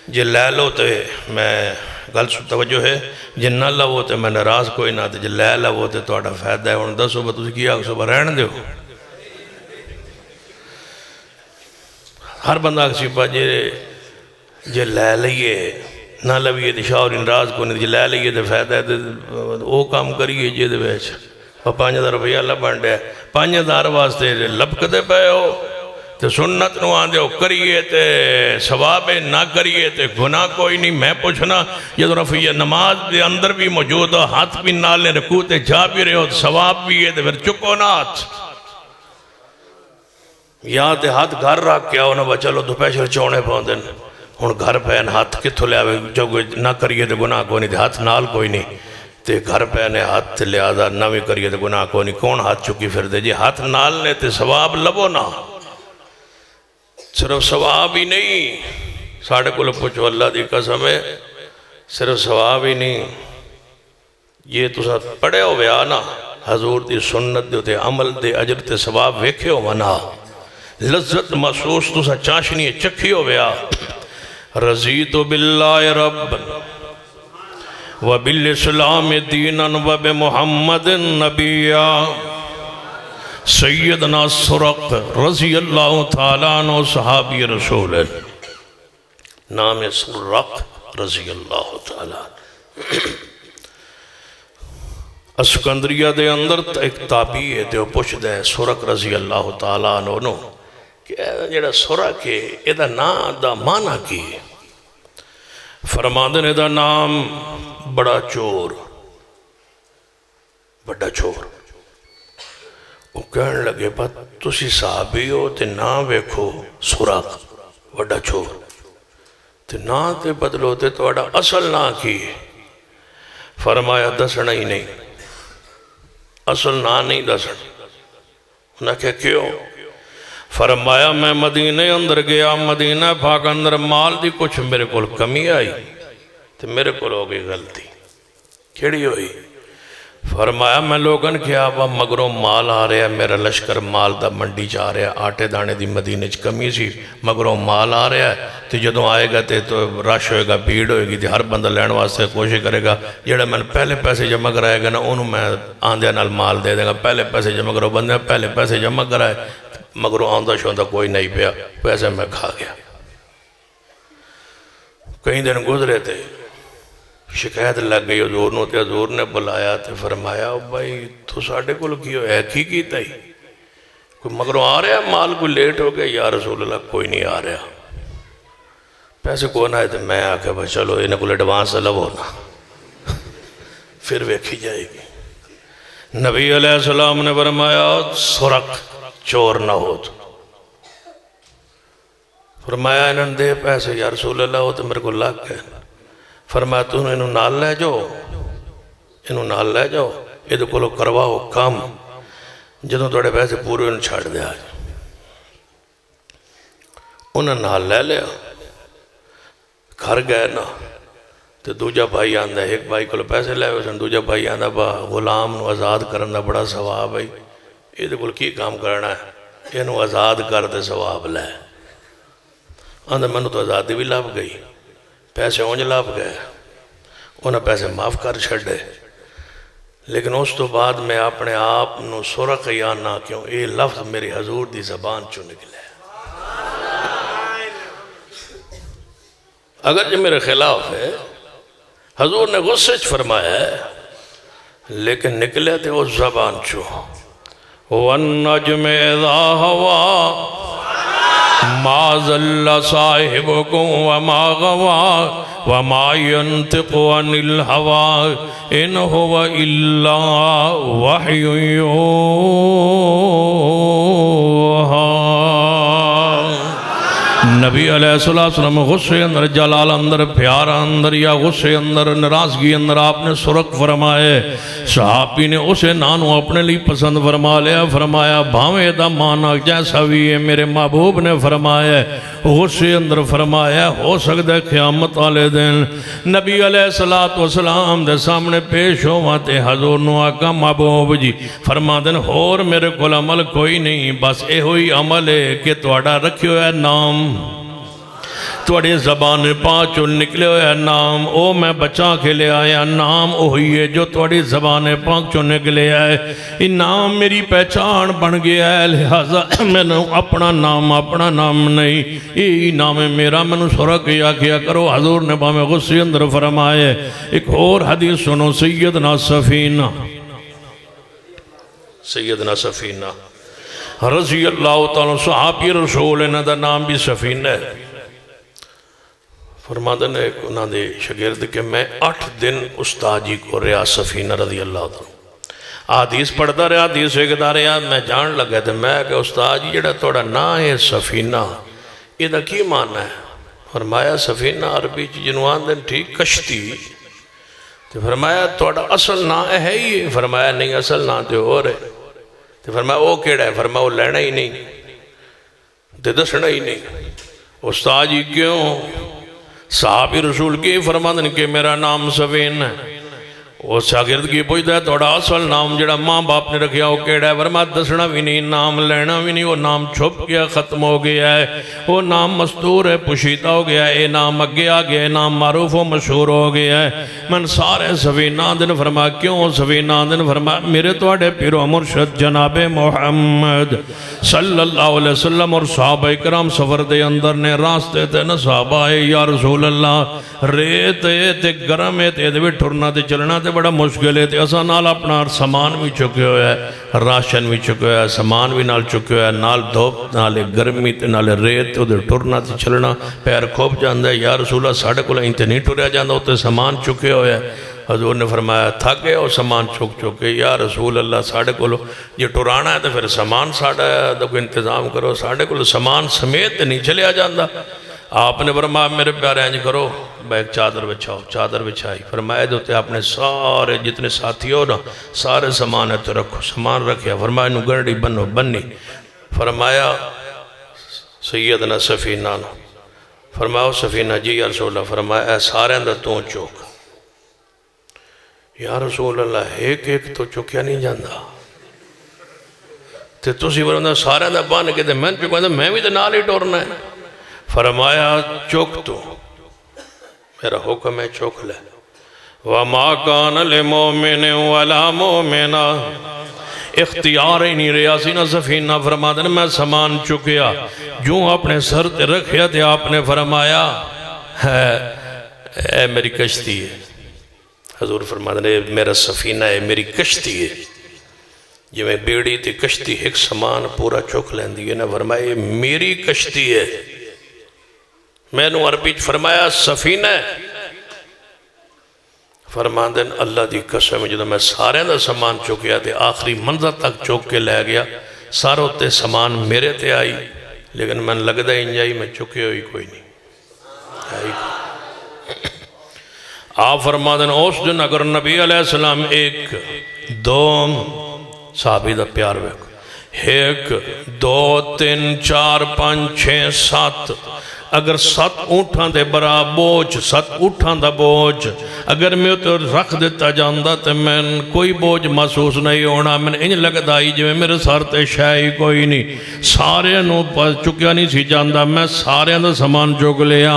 جی لے لو تے میں گل توجہ ہے، جی نہ لو تے میں ناراض کوئی نہ. تے جی لے لو تے تو آڑا فائدہ ہے. ان 10 صبح تُسی کیا صبح رہن دیو. ہر بندہ کسی پا جی لے لئیے نہ لویے تے شاہ اور انراز کو نہیں. جی لے لئیے تے فائدہ ہے تے وہ کام کریے جی دے بیچ 5000 روپیہ لبن دے. 5000 واسطے لبکتے پہ ہو تے سنت نو آن دے ہو کریے تے ثواب نہ کریے تے گناہ کوئی نہیں. میں پوچھنا یہ رفعیہ نماز دے اندر بھی موجود ہو، ہاتھ بھی نال نے رکوع تے جا بھی رہے ہو، ثواب بھی ہے تے پھر چکو نہ ہاتھ. یا تے ہاتھ گھر رکھ کے آؤ نہ چلو دوپہر چونے پاؤں دن. ہن گھر پہن ہاتھ کتھو لے آوے جو نہ کریے تے گناہ کوئی نہیں. ہاتھ نال کوئی نہیں تے گھر پہنے ہاتھ لہذا نہ بھی کریے تے گناہ کوئی نہیں. کون ہاتھ چکی پھر دے جی ہاتھ نال نے تے ثواب لبو نہ. صرف ثواب ہی نہیں، ساڑھے کو پوچھو اللہ دی قسم ہے، صرف ثواب ہی نہیں، یہ تو ساتھ پڑھے ہو ویا نا حضور دی سنت دے عمل دے اجر تے ثواب ویکھے ہو منا لذت محسوس تو سا چاشنی چکھی ہو ویا. رضیت باللہ رب وبالاسلام دینا وبمحمد نبیا. سیدنا سرق رضی اللہ تعالیٰ عنہ صحابی رسول ہے، نام سرق رضی اللہ تعالیٰ. اسکندریہ دے اندر ایک تابعی ہے تے وہ پوچھ دے سرق رضی اللہ تعالیٰ عنہ کہ جڑا سرق ہے ایدہ نام دا معنی کی؟ فرماندن ایدہ نام بڑا چور، بڑا چور. وہ کہنے لگے بات تسی صحابی ہو تے نام ویکھو سرق بڑا چور تے نام تے بدلو تے تو اڑا اصل نام کی؟ فرمایا دسنا ہی نہیں، اصل نام نہیں دسنا. انہیں کہا کیوں؟ فرمایا میں مدینے اندر گیا، مدینہ پاک اندر مال دی کچھ میرے کو کمی آئی تو میرے کو ہو گئی غلطی۔ کیڑی ہوئی؟ فرمایا میں لوگن کیا اب مگروں مال آ رہا ہے، میرا لشکر مال دا منڈی جا رہا ہے، آٹے دانے دی مدینے چ کمی سی، مگروں مال آ رہا ہے تو جدوں آئے گا تو رش ہوئے گا، بھیڑ ہوئے گی، تو ہر بندہ لین واسطے کوشش کرے گا، جڑا میں پہلے پیسے جمع کرائے گا نا انہوں میں آندھے نال مال دے دے گا، پہلے پیسے جمع کرو، بندے پہلے پیسے جمع کرائے، مگروں آندھا شوندہ کوئی نہیں پیا، پیسے میں کھا گیا۔ کئی دن گزرے تھے، شکایت لگ گئی حضور نو، تے حضور نے بلایا تے فرمایا بھائی تو ساڑھے کو لکیو ہے کی کیتا ہی کوئی مگروں آ رہا ہے مال کوئی لیٹ ہو گیا؟ یا رسول اللہ کوئی نہیں آ رہا۔ پیسے کون آئے تھے؟ میں آکے بھائی چلو انہیں کو ایڈوانس لو ہونا پھر ویکھی جائے گی۔ نبی علیہ السلام نے فرمایا سرق چور نہ ہو تو فرمایا انہوں دے پیسے، یا رسول اللہ ہو تو میرے کو لگ گئے۔ فرمایا تو انہوں نال لے جاؤ، انہوں نال لے جاؤ، یہ کو کرواؤ کام، جدوں توڑے پیسے پورے انہوں چھاڑ دیا۔ انہوں نال لے لیا، گھر گئے نا تو دوجہ بھائی آندہ، ایک بھائی کو پیسے لے ہوئے سن، دوجہ بھائی آندہ با غلام نو آزاد کرنا بڑا ثواب ہے، یہ کو کی کام کرنا ہے، انہوں آزاد کرتے ثواب لے۔ آندہ میں نے تو آزادی بھی لاب گئی، پیسے اونج لاب گئے، انہیں پیسے معاف کر چھڑے، لیکن اس تو بعد میں اپنے آپ نو سرق یا نہ کیوں یہ لفظ میری حضور دی زبان چو نکلے، اگر جو میرے خلاف ہے حضور نے غصے چ فرمایا ہے لیکن نکلے تھے اس زبان چو۔ وَالنَّجْمِ اِذَا هَوَا مَا ظَلَّ صَاحِبُكُمْ وَمَا غَوَا وَمَا يَنْتِقُ عَنِ الْهَوَا إِنْ هُوَ إِلَّا وَحْيٌ يُوحَىٰ۔ نبی علیہ السلام غصے اندر، جلال اندر، پیار اندر یا غصے اندر، ناراضگی اندر آپ نے سرق فرمائے، صحابی نے اسے نانو اپنے لیے پسند فرما لیا، فرمایا بھاویں دا مانا جیسا بھی ہے، میرے محبوب نے فرمایا، غصے اندر فرمایا ہو سکتا ہے قیامت والے دن نبی علیہ السلام دے سامنے پیش ہوواتے حضور نو آقا محبوب جی فرما دن اور میرے کول عمل کوئی نہیں، بس اے ہوئی عمل ہے کہ توڑا رکھیو ہے نام، توڑے زبان پانچوں نکلے ہویا نام، او میں بچا کے لے آیا نام اوہی ہے جو توڑی زبان پانچوں نکلے آئے، یہ نام میری پہچان بن گیا ہے، لہذا میں نے اپنا نام نہیں، یہ نام میرا میں نے سرق کیا کرو۔ حضور نے باہمیں غصے اندر فرمائے۔ ایک اور حدیث سنو، سیدنا سفینہ رضی اللہ تعالیٰ صحابی رسول انہاں دا نام بھی سفینہ ہے۔ فرماندہ نے انہاں دے شاگرد کہ میں 8 دن استاد جی کو رہا سفینہ رضی اللہ تعالیٰ حدیث پڑھتا رہا، حدیث سیکھتا رہا، میں جان لگا تھا میں کہ استاد جی جڑا توڑا نا ہے سفینہ یہ دا کی معنی ہے؟ فرمایا سفینہ عربی جنوان دن ٹھیک کشتی، تو فرمایا توڑا اصل نا ہے ہی؟ فرمایا نہیں اصل نا تے ہو رہے، تو فرمایا وہ کیڑا ہے؟ فرمایا وہ لینا ہی نہیں تے دسنا ہی نہیں۔ استاد جی کیوں؟ صحابی رسول کی فرماندن کہ میرا نام سفین ہے، وہ شاگرد کی پوچھتا ہے توڑا اصل نام جڑا ماں باپ نے رکھیا وہ کیڑا ہے؟ فرمایا دسنا بھی نہیں، نام لینا بھی نہیں، وہ نام چھپ گیا، ختم ہو گیا ہے، وہ نام مستور ہے، پوشیدہ ہو گیا ہے، اے نام اگے آ گیا ہے، نام معروف و مشہور ہو گیا ہے۔ من سارے سفینہ دن فرمایا کیوں سفینہ دن؟ فرمایا میرے توڑے پیر و مرشد جناب محمد صلی اللہ علیہ وسلم اور صحابہ کرام سفر دے اندر نے راستے تے نہ صحابہ آئے، یا رسول اللہ ریت تے گرم تے دے ٹھرنا تے چلنا تے بڑا مشکل ہے، تے اسا نال اپنا سامان بھی چکے ہویا ہے، راشن بھی چکے ہویا ہے، سامان بھی نال چکے ہویا ہے، نال دھوپ نال گرمی تے نال ریت تے ٹرنا تے چلنا پیر کھوپ جاندہ ہے، یا رسول اللہ ساڑھے کو لائن تے نہیں ٹریا جاندہ ہوتے سامان چکے ہویا ہے۔ حضور نے فرمایا تھکے اور سامان چک چکے، یا رسول اللہ ساڑھے کو یہ ٹرانا ہے تو پھر سامان ساڑھا ہے تو کوئی انتظام کرو، ساڑھے کو سامان سمیت نہیں چلیا جاندہ۔ آپ نے فرمایا میرے پیارے انج کرو ایک چادر بچھاؤ، چادر بچھائی، فرمایا دوتے آپ نے سارے جتنے ساتھی ہو نا سارے سامان ہے تو رکھو، سامان رکھیا، فرمایا انہوں گرڈی بنو بنی، فرمایا سیدنا سفینہ نو، فرمایا سفینہ جی یا رسول اللہ، فرمایا اے سارے اندر تو چوک، یا رسول اللہ ایک ایک تو چوکیا نہیں جاندہ تے تسی فرمایا سارے اندر بان کے دے میں چکا میں بھی تے نال ہی ٹورنا ہے، فرمایا چوک تو میرا حکم ہے چوک لے وَمَا كَانَ لِمُؤْمِنٍ وَلَا مُؤْمِنَا اختیار ہی نہیں رہا سی نا سفینہ فرما دے میں سامان چکیا جو اپنے سر تے رکھیا تھے آپ نے فرمایا اے میری کشتی ہے، حضور فرما دے میرا سفینہ ہے میری کشتی ہے، جو میں بیڑی تھی کشتی ایک سامان پورا چک لین دی نا، فرمایا میری کشتی ہے، میں نے عربی فرمایا سفینہ ہے، فرمان دن اللہ دی قسم جدو میں سارے دا سامان چکیا تھے آخری منظر تک چوک کے لے گیا ساروں تے سامان میرے تے آئی لیکن میں لگ دا انجائی میں چکے ہوئی کوئی نہیں۔ آپ فرمان دن اس دن اگر نبی علیہ السلام ایک دو صحابی دا پیار بیکو ایک دو تین چار پانچ چھ سات اگر 7 اونٹاں دے برا بوجھ 7 اونٹاں دا بوجھ اگر میں تو رکھ دیتا جاندہ تو میں کوئی بوجھ محسوس نہیں ہونا، میں انج لگتا ہی جو میرے سر تے شاہی کوئی نہیں، سارے انہوں چکیا نہیں سی جاندہ، میں سارے انہوں سامان چک لیا۔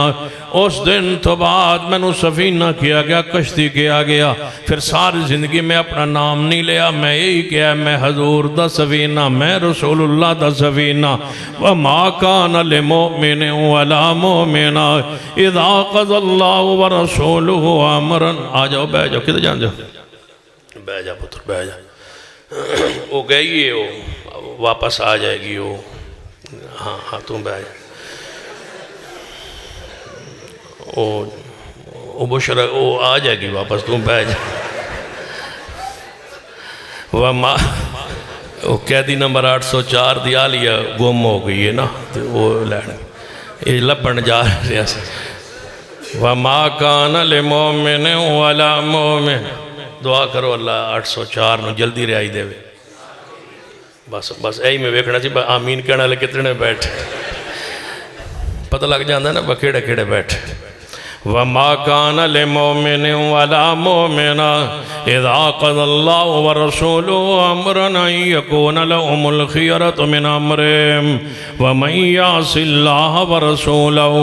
اس دن تو بعد میں نے سفینہ کیا گیا، کشتی کیا گیا، پھر ساری زندگی میں اپنا نام نہیں لیا، میں یہی کیا میں حضور دا سفینہ، میں رسول اللہ دا سفینہ۔ وَمَا كَانَ لِمُؤْمِنٍ وَلَا مُؤْمِنَا اِذَا قَضَى اللَّهُ وَرَسُولُهُ أَمْرًا۔ آ جاؤ بہ جاؤ، کدھر جان جاؤ، بہ جا پتر بہ جا، وہ گئی ہے وہ واپس آ جائے گی وہ، ہاں ہاں تم بہ جا، وہ بشرا وہ آ جائے گی واپس تم بہ جا۔ وہ قیدی نمبر 804 دیا لیا گم ہو گئی ہے نا، وہ لین یہ لپن جا رہا ہے۔ وَمَا كَانَ لِمُؤْمِنٍ وَلَا مُؤْمِنٍ، دعا کرو اللہ 804 نو جلدی رہائی دے وے، بس ایہی میں ویکھنا چاہیے آمین کہنا لے کتنے بیٹھے پتہ لگ جاندہ ہے نا بکیڑے کیڑے بیٹھے۔ وَمَا كَانَ لِمُؤْمِنٍ وَلَا مُؤْمِنَا اِذَا قَضَى اللَّهُ وَرَسُولُهُ أَمْرًا أَن يَكُونَ لَهُمُ الْخِيَرَةُ مِنْ أَمْرِهِمْ وَمَن يَعْصِ اللَّهَ وَرَسُولَهُ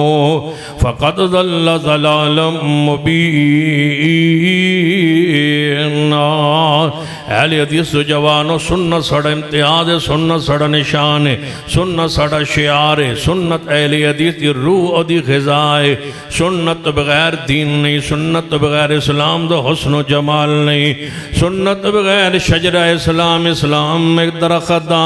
فَقَدْ ضَلَّ ضَلَالًا مُبِينًا۔ اہل حدیث جوانو سنت سڑا امتیاز ہے، سنت سڑا نشان ہے، سنت سڑا شعار ہے، سنت اہل حدیث دی روح و دی غذا ہے، سنت بغیر دین نہیں، سنت بغیر اسلام دا حسن و جمال نہیں، سنت بغیر شجرہ اسلام، اسلام میں درخت دا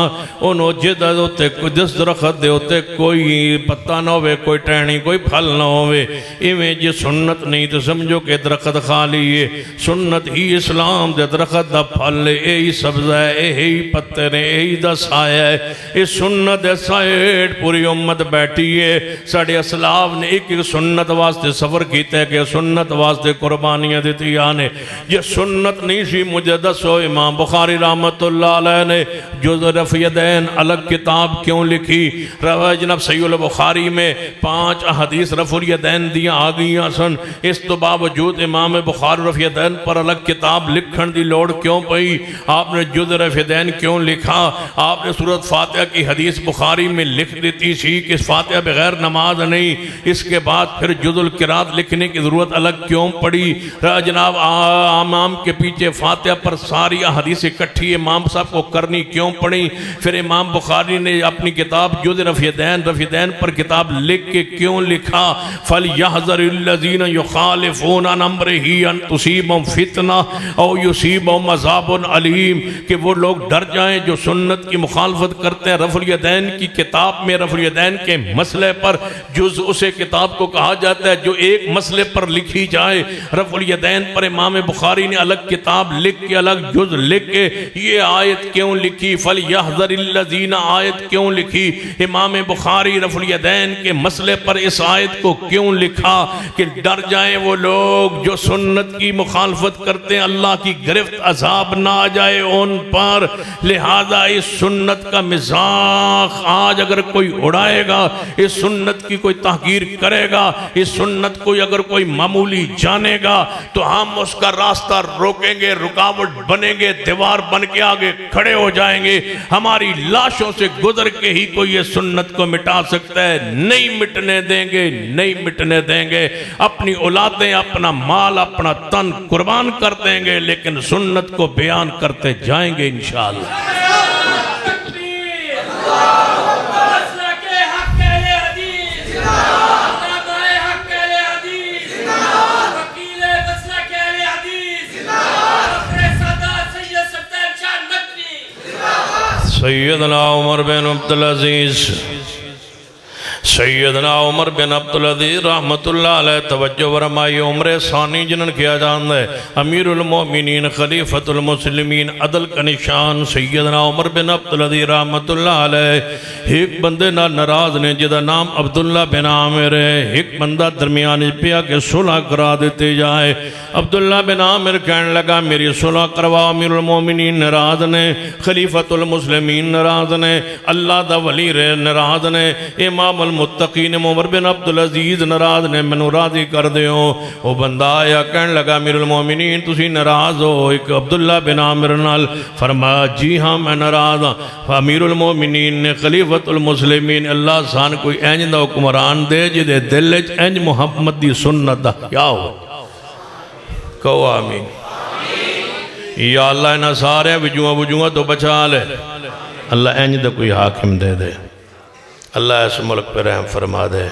انہوں جدہ دوتے جس درخت دے ہوتے کوئی پتہ نہ ہوئے، کوئی ٹہنی، کوئی پھل نہ ہوئے، ایویں جی سنت نہیں تو سمجھو کہ درخت خالی ہے، سنت ہی اسلام دے درخت دا پھل ہے، یہی سبزہ ہے، یہی پتر ہے، یہی دا سایہ ہے، اس سنت دے سائیڈ پوری امت بیٹھی ہے۔ ساڑھے اسلاف نے ایک سنت واسطے سفر کیتے ہیں کہ سنت واسطے قربانیاں دیتی آنے، یہ سنت نہیں سی مجھے دسو امام بخاری رحمت اللہ علیہ نے جز رفع یدین الگ کتاب کیوں لکھی؟ روایت جناب صحیح البخاری میں 5 احادیث رفع یدین دیا آگئیاں سن، اس تو باوجود امام بخاری رفع یدین پر الگ کتاب لکھن دی لوڑ کیوں پئی؟ آپ نے جز رفع یدین کیوں لکھا؟ آپ نے سورۃ فاتحہ کی حدیث بخاری میں لکھ دیتی سی کہ فاتحہ بغیر نماز نہیں، اس کے بعد پھر جز القرات لکھنے کی ضرورت الگ کیوں پڑی؟ جناب امام کے پیچھے فاتحہ پر ساری احادیث اکٹھی امام صاحب کو کرنی کیوں پڑی؟ پھر امام بخاری نے اپنی کتاب جز رفع یدین پر کتاب لکھ کے کیوں لکھا؟ فَلْيَحْذَرِ الَّذِينَ يُخَالِفُونَ عَنْ أَمْرِهِ أَن تُصِيبَهُمْ فِتْنَةٌ أَوْ يُصِيبَهُمْ عَذَابٌ أَلِيمٌ، کہ وہ لوگ ڈر جائیں جو سنت کی مخالفت کرتے ہیں۔ رفع الیدین کی کتاب میں رفع الیدین کے مسئلے پر جز اسے کتاب کو کہا جاتا ہے جو ایک مسئلے پر لکھی جائے. رفع الیدین پر امام بخاری نے الگ کتاب لکھ کے الگ جز لکھ کے یہ آیت کیوں لکھی؟ فَلْيَحْذَرِ الَّذِينَ آیت کیوں لکھی؟ امام بخاری رفع الیدین کے مسئلے پر اس آیت کو کیوں لکھا؟ کہ ڈر جائیں وہ لوگ جو سنت کی مخالفت کرتے ہیں اللہ کی گرفت عذاب نہ آ جائے ان پر. لہذا اس سنت کا مذاق آج اگر کوئی اڑائے گا، اس سنت کی کوئی تحقیر کرے گا، اس سنت کو اگر کوئی معمولی جانے گا تو ہم اس کا راستہ روکیں گے، رکاوٹ بنیں گے، دیوار بن کے آگے کھڑے ہو جائیں گے. ہماری لاشوں سے گزر کے ہی کوئی یہ سنت کو مٹا سکتا ہے. نہیں مٹنے دیں گے، نہیں مٹنے دیں گے. اپنی اولادیں، اپنا مال، اپنا تن قربان کر دیں گے، لیکن سنت کو بیان کرتے جائیں گے انشاءاللہ. سیدنا عمر بن عبدالعزیز، سیدنا عمر بن عبدالعزیز رحمت اللہ علیہ توجہ ورمائی. عمر ثانی جنن کیا جاندہ ہے امیر المومنین خلیفۃ المسلمین عدل کا نشان سیدنا عمر بن عبدالعزیز رحمت اللہ علیہ. ایک بندے نہ ناراض نے جدا نام عبداللہ بن عامر ہے. ایک بندہ درمیانی پیا کے صلح کرا دیتے جائے. عبداللہ بن عامر کہنے لگا میری صلح کروا. امیر المومنین ناراض نے، خلیفۃ المسلمین ناراض نے، اللہ دا ولی رہے ناراض نے، امام المتقین عمر بن عبدالعزیز ناراض نے، منو راضی کر دیو. وہ بندہ آیا کہنے لگا امیر المومنین تسی ناراض ہو ایک عبداللہ بن عامر نال؟ فرمایا جی ہاں میں ناراض ہاں. امیر المومنین نے خلیفۃ المسلمین اللہ سان کوئی اینج دا حکمران دے جدے دل وچ اینج محمد دی سنت دا کیا ہو. کہو آمین. یا اللہ انہاں سارے وجوہ تو بچا لے. اللہ اینج دا کوئی حاکم دے دے. اللہ اس ملک پہ رحم فرما دے.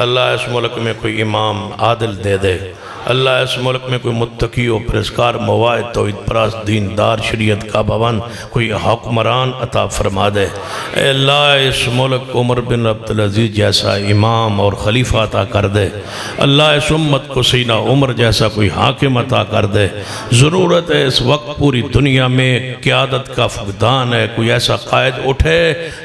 اللہ اس ملک میں کوئی امام عادل دے دے. اللہ اس ملک میں کوئی متقی و پرہیزگار مواعظ توحید پرست دیندار شریعت کا پابند کوئی حکمران عطا فرما دے. اے اللہ اس ملک کو عمر بن عبدالعزیز جیسا امام اور خلیفہ عطا کر دے. اللہ اس امت کو سیدنا عمر جیسا کوئی حاکم عطا کر دے. ضرورت ہے اس وقت پوری دنیا میں قیادت کا فقدان ہے. کوئی ایسا قائد اٹھے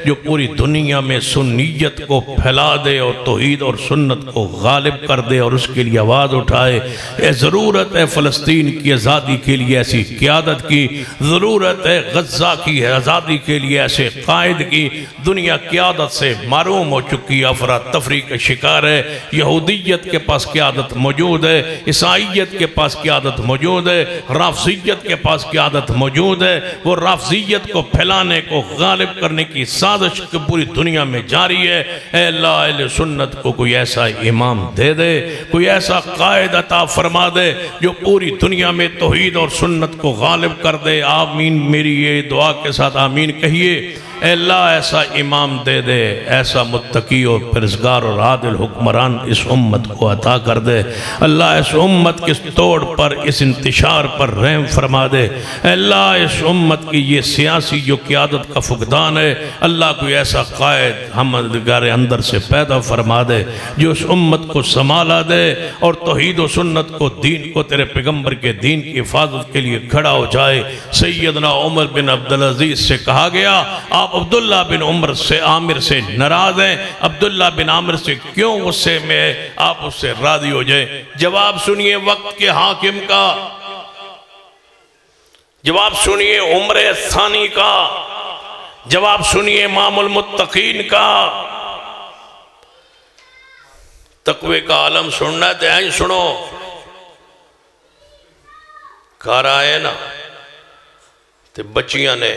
جو پوری دنیا میں سنیت کو پھیلا دے اور توحید اور سنت کو غالب کر دے اور اس کے لیے آواز اٹھائے. یہ ضرورت ہے فلسطین کی آزادی کے لیے ایسی قیادت کی. ضرورت ہے غزہ کی آزادی کے لیے ایسے قائد کی. دنیا قیادت سے معروم ہو چکی، افراتفری کا شکار ہے. یہودیت کے پاس قیادت موجود ہے، عیسائیت کے پاس قیادت موجود ہے، رافضیت کے پاس قیادت موجود ہے. وہ رافضیت کو پھیلانے کو غالب کرنے کی سازش پوری دنیا میں جاری ہے. اے اللہ اہل سنت کو کوئی ایسا امام دے دے، کوئی ایسا قائد عطا فرما دے جو پوری دنیا میں توحید اور سنت کو غالب کر دے. آمین. میری یہ دعا کے ساتھ آمین کہیے. اے اللہ ایسا امام دے دے، ایسا متقی اور پرہیزگار اور عادل حکمران اس امت کو عطا کر دے. اللہ اس امت کے توڑ پر، اس انتشار پر رحم فرما دے. اے اللہ اس امت کی یہ سیاسی جو قیادت کا فقدان ہے، اللہ کوئی ایسا قائد ہم گارے اندر سے پیدا فرما دے جو اس امت کو سنبھالا دے اور توحید و سنت کو، دین کو، تیرے پیغمبر کے دین کی حفاظت کے لیے کھڑا ہو جائے. سیدنا عمر بن عبدالعزیز سے کہا گیا آپ عبداللہ بن عامر سے ناراض ہیں. عبداللہ بن عامر سے کیوں غصے میں آپ اس سے راضی ہو جائیں؟ جواب سنیے وقت کے حاکم کا، جواب سنیے عمر ثانی کا، جواب سنیے امام المتقین کا. تقوی کا عالم سننا ہے تو سنو. گھر آئے نا تے بچیاں نے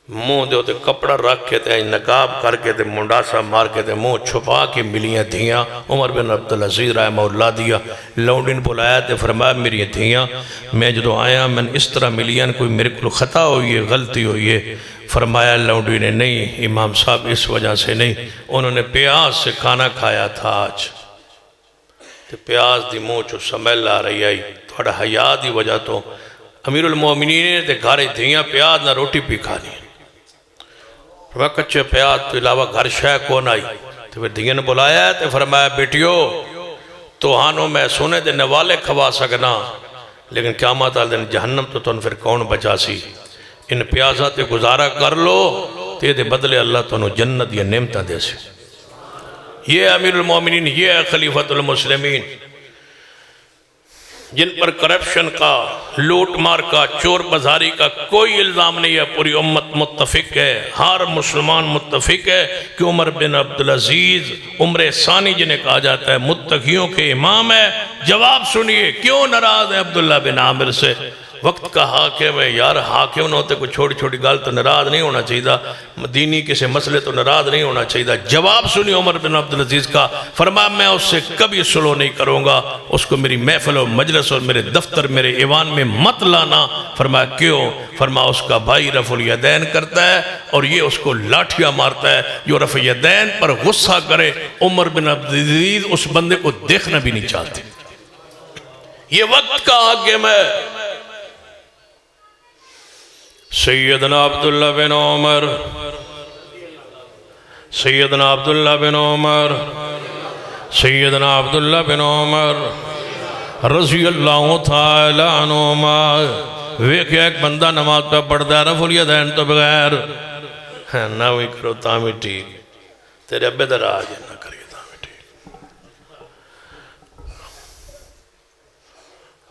منہ دے ہوتے کپڑا رکھ کے تے نقاب کر کے تے منڈاسا مار کے تے منہ چھپا کے ملیاں دھیاں. عمر بن عبدالعزیز رحمہ اللہ دیا لونڈی نے بلایا تے فرمایا میری دھیاں میں جدو آیا میں اس طرح ملیاں کوئی میرے کو خطا ہوئی ہے، غلطی ہوئی ہے. فرمایا لونڈی نے نہیں امام صاحب اس وجہ سے نہیں، انہوں نے پیاز سے کھانا کھایا تھا آج تے پیاز دی منہ چو سمیل آ رہی آئی تھوڑا حیاء دی وجہ تو امیر المومنین تے گھارے دھیاں پیاز نہ روٹی پی کھانی. کچھے پیاز تو علاوہ گھر شہ کون آئی. تو پھر دھیاں نے بلایا ہے تو فرمایا بیٹیو تو ہانوں میں سونے دے نوالے کھوا سکنا لیکن قیامت والے دن جہنم تو تن پھر کون بچا سی ان پیازاں تے گزارا کر لو تے دے بدلے اللہ تنوں جنت یا نعمتاں دے سے یہ امیر المومنین یہ ہے خلیفۃ المسلمین جن پر کرپشن کا لوٹ مار کا چور بازاری کا کوئی الزام نہیں ہے پوری امت متفق ہے ہر مسلمان متفق ہے کہ عمر بن عبدالعزیز عمر ثانی جنہیں کہا جاتا ہے متقیوں کے امام ہے جواب سنیے کیوں ناراض ہے عبداللہ بن عامر سے وقت کا حاکم ہے یار حاکم نہ ہوتے کوئی چھوٹی چھوٹی گال تو ناراض نہیں ہونا چاہیے دینی کسی مسئلے تو ناراض نہیں ہونا چاہیے جواب سنی عمر بن عبدالعزیز کا فرمایا میں اس سے کبھی سلو نہیں کروں گا اس کو میری محفل و مجلس اور میرے دفتر میرے ایوان میں مت لانا فرمایا کیوں فرمایا اس کا بھائی رفع الیدین کرتا ہے اور یہ اس کو لاٹھیاں مارتا ہے جو رفع الیدین پر غصہ کرے عمر بن عبدالعزیز اس بندے کو دیکھنا بھی نہیں چاہتے یہ وقت کا حاکم ہے سیدنا عبداللہ بن عمر سیدنا عبداللہ بن عمر سیدنا عبداللہ بن عمر رضی اللہ تعالی عنہما ویکھیا ایک بندہ نماز پہ پڑھتا ہے رفع الیدین تو بغیر نہ بھی کرو تاں بھی ٹھیک تیرے ابے در آج نہ کریے تاں بھی ٹھیک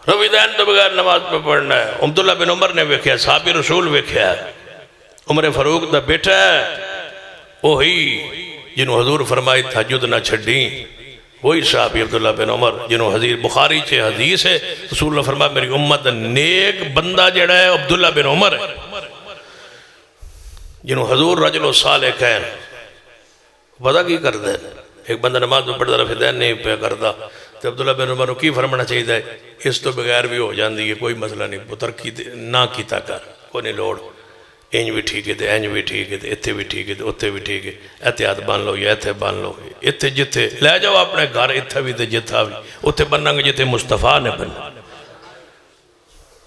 رفع الیدین تو بغیر نماز پہ پڑھنا ہے عبداللہ بن عمر نے ویکھیا صحابی رسول ویکھیا ہے عمر فاروق دا بیٹا ہے وہی جنہوں حضور فرمائی تہجد نہ چھڑیں وہی صحابی عبداللہ بن عمر جنہوں حضیر بخاری چھے حدیث ہے رسول اللہ فرمایا میری امت نیک بندہ جڑا ہے عبداللہ بن عمر ہے جنہوں حضور رجل و صالح کہن پتہ کی کر دے ایک بندہ نماز میں پڑھتا رفع الیدین نہیں پہ کرتا تو عبداللہ بن عمر کی فرمانا چاہیے اس تو بغیر بھی ہو جاندی ہے کوئی مسئلہ نہیں پتر نہ کیتا کر کوئی نہیں لوڑ اینج بھی ٹھیک ہے تے اینج بھی ٹھیک ہے تے اتھے بھی ٹھیک ہے تے اتھے بھی ٹھیک ہے احتیاط بن لو یا اتھے بن لو اتھے جتھے لے جاؤ اپنے گھر اتھے بھی تے جتھا بھی اتھے بننا گے جتھے مصطفیٰ نے بننا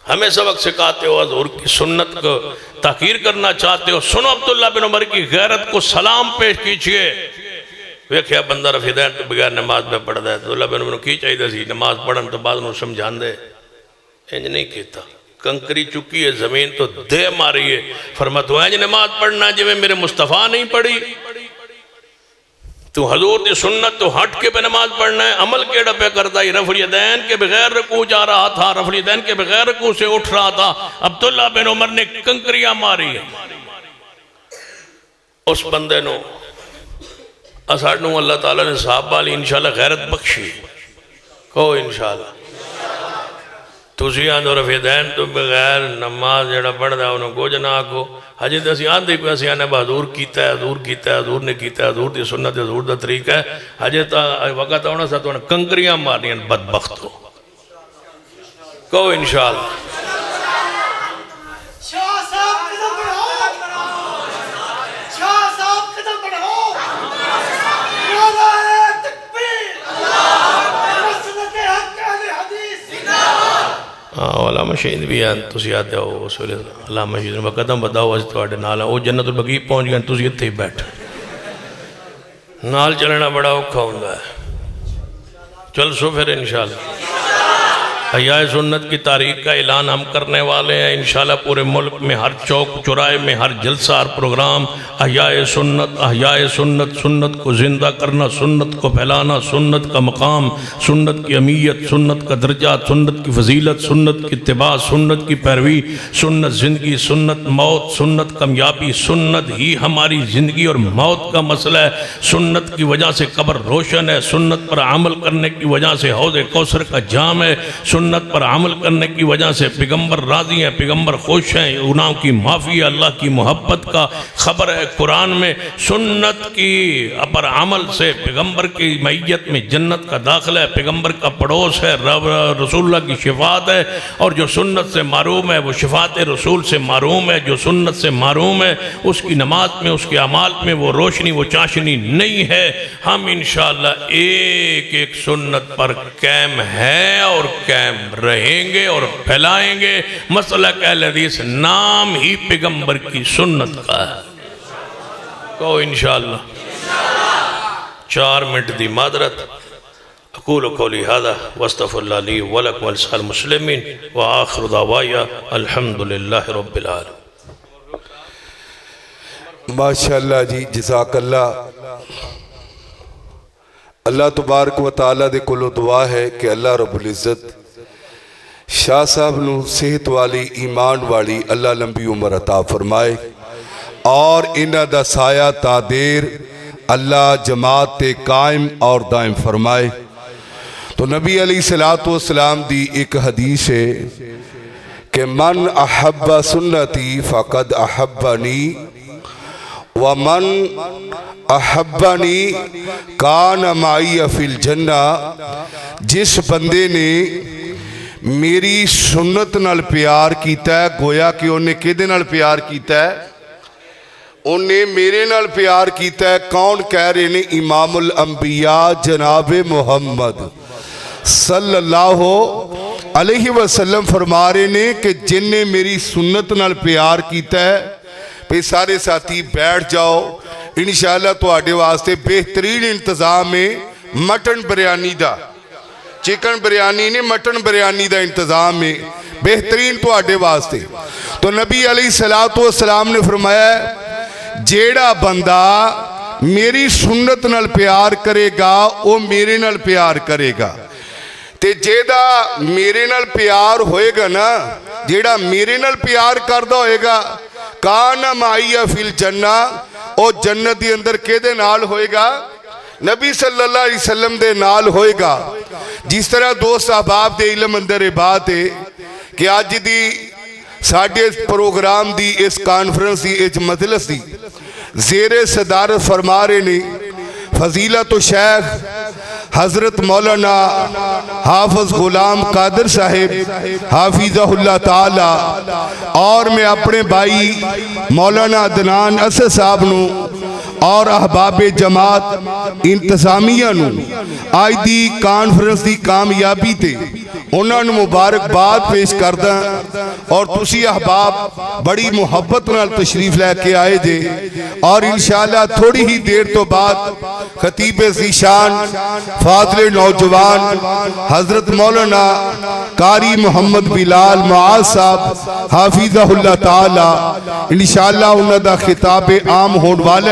ہمیں سبق سکھاتے ہو حضور کی سنت کو تحقیر کرنا چاہتے ہو سنو عبداللہ بن عمر کی غیرت کو سلام پیش کیجئے ویکھیا بندہ رفع الیدین تو بغیر نماز میں پڑھ دے عبداللہ بن عمر کی چاہیے سی نماز پڑھن تو بعد انہوں سمجھان دے انج نہیں کیتا کنکری چکی ہے زمین تو دے ماری ہے فرما تو اینج نماز پڑھنا جو میں میرے مصطفیٰ نہیں پڑھی تو حضور دی سنت تو ہٹ کے پہ نماز پڑھنا ہے عمل کیڑا پہ کرتا ہے رفع الیدین کے بغیر رکوع جا رہا تھا رفع الیدین کے بغیر رکوع سے اٹھ رہا تھا عبداللہ بن عمر نے کنکریاں ماری ہے اس بندے نو اساڑنوں اللہ تعالیٰ نے صحابہ علی انشاءاللہ غیرت بخشی کہو انشاءاللہ تُسی آندھو رفع الیدین تو بغیر نماز جڑا پڑھ دا انہوں کو جنا کو حجی دسی آندھی کوئی اسی آنے با حضور کیتا ہے حضور کیتا ہے حضور نے کیتا ہے حضور دی سنت ہے حضور دا طریقہ ہے حجی تا وقت ہونا سا تو انہیں کنکریاں مارنی ہیں بدبخت ہو کہو انشاءاللہ شاہ صاحب قدم بڑھو شاہ صاحب قدم بڑھو نعرہ تکبیر مسلک حق اہل حدیث علامہ شہید بھی ہیں تسی آتے ہو علامہ شہید نے قدم بداؤ از توڑے نالا وہ جنت البقیع پہنچ گئے تسی اتھے ہی بیٹھ نال چلنا بڑا اوکھا ہوندہ ہے چل سو پھر انشاءاللہ احیاء سنت کی تاریخ کا اعلان ہم کرنے والے ہیں انشاءاللہ پورے ملک میں ہر چوک چورائے میں ہر جلسہ ہر پروگرام احیاء سنت سنت کو زندہ کرنا سنت کو پھیلانا سنت کا مقام سنت کی اہمیت سنت کا درجہ سنت کی فضیلت سنت کی اتباع سنت کی پیروی سنت زندگی سنت موت سنت کامیابی سنت ہی ہماری زندگی اور موت کا مسئلہ ہے سنت کی وجہ سے قبر روشن ہے سنت پر عمل کرنے کی وجہ سے حوض کوثر کا جام ہے سنت پر عمل کرنے کی وجہ سے پیغمبر راضی ہیں پیغمبر خوش ہیں گناہوں کی معافی ہے اللہ کی محبت کا خبر ہے قرآن میں سنت کی پر عمل سے پیغمبر کی معیت میں جنت کا داخلہ ہے پیغمبر کا پڑوس ہے رسول اللہ کی شفاعت ہے اور جو سنت سے محروم ہے وہ شفاعت رسول سے محروم ہے جو سنت سے محروم ہے اس کی نماز میں اس کے اعمال میں وہ روشنی وہ چاشنی نہیں ہے ہم انشاءاللہ ایک ایک سنت پر قائم ہیں اور قائم رہیں گے اور پھیلائیں گے مسلک اہل حدیث نام ہی پیغمبر کی سنت کا ہے کہو انشاءاللہ 4 منٹ دی معذرت اقول قولی ھذا واستغفر اللہ لی ولکم ولسائر المسلمین وآخر دعوایا الحمدللہ رب العالمین۔ ماشاءاللہ جی، جزاک اللہ۔ اللہ تبارک و تعالیٰ دے کولو دعا ہے کہ اللہ رب العزت شاہ صاحب نو صحت والی ایمان والی اللہ لمبی عمر عطا فرمائے اور انہاں دا سایہ تا دیر اللہ جماعت تے قائم اور دائم فرمائے۔ تو نبی علیہ السلام دی ایک حدیث ہے کہ من احب سنتی فقد احبنی ومن احبنی کان معی فی الجنہ۔ جس بندے نے میری سنت نال پیار کیتا ہے، گویا کہ انہیں کدے نال پیار کیتا ہے؟ انہیں میرے نال پیار کیتا ہے۔ کون کہہ رہے نے؟ امام الانبیاء جناب محمد صلی اللہ علیہ وسلم فرما رہے نے کہ جن نے میری سنت نال پیار کیتا ہے، پہ سارے ساتھی بیٹھ جاؤ، انشاءاللہ تو آڈے واسطے بہترین انتظام ہے مٹن بریانی دا، چکن بریانی نے مٹن بریانی دا انتظام ہے بہترین تو آڈے واسطے۔ تو نبی علیہ السلام نے فرمایا جیڑا بندہ میری سنت نال پیار کرے گا وہ میرے نال پیار کرے گا، تے جیڑا میرے نال پیار ہوئے گا نا، جیڑا میرے نال پیار کردہ ہوئے گا کان معی فی الجنہ، او جنت دی اندر کے دے نال ہوئے گا؟ نبی صلی اللہ علیہ وسلم دے نال ہوئے گا۔ جس طرح دوست احباب دے علم اندر بات ہے کہ آج دی ساڑھے پروگرام دی اس کانفرنس دی اس مجلس دی زیر صدارت فرما رہے نے فضیلت و شیخ حضرت مولانا حافظ غلام قادر صاحب حافظہ اللہ تعالی، اور میں اپنے بھائی مولانا عدنان اسد صاحب نو اور احباب جماعت انتظامیہ نو آج دی کانفرنس دی کامیابی تے انہوں نے مبارکباد پیش کردہ، اور تسی احباب بڑی محبت نال تشریف لے کے آئے جے، اور انشاءاللہ تھوڑی ہی دیر تو بعد خطیب ذیشان فاضل نوجوان حضرت مولانا قاری محمد بلال معاذ صاحب حافظہ اللہ تعالی انشاءاللہ انہوں دا خطاب عام ہونے والا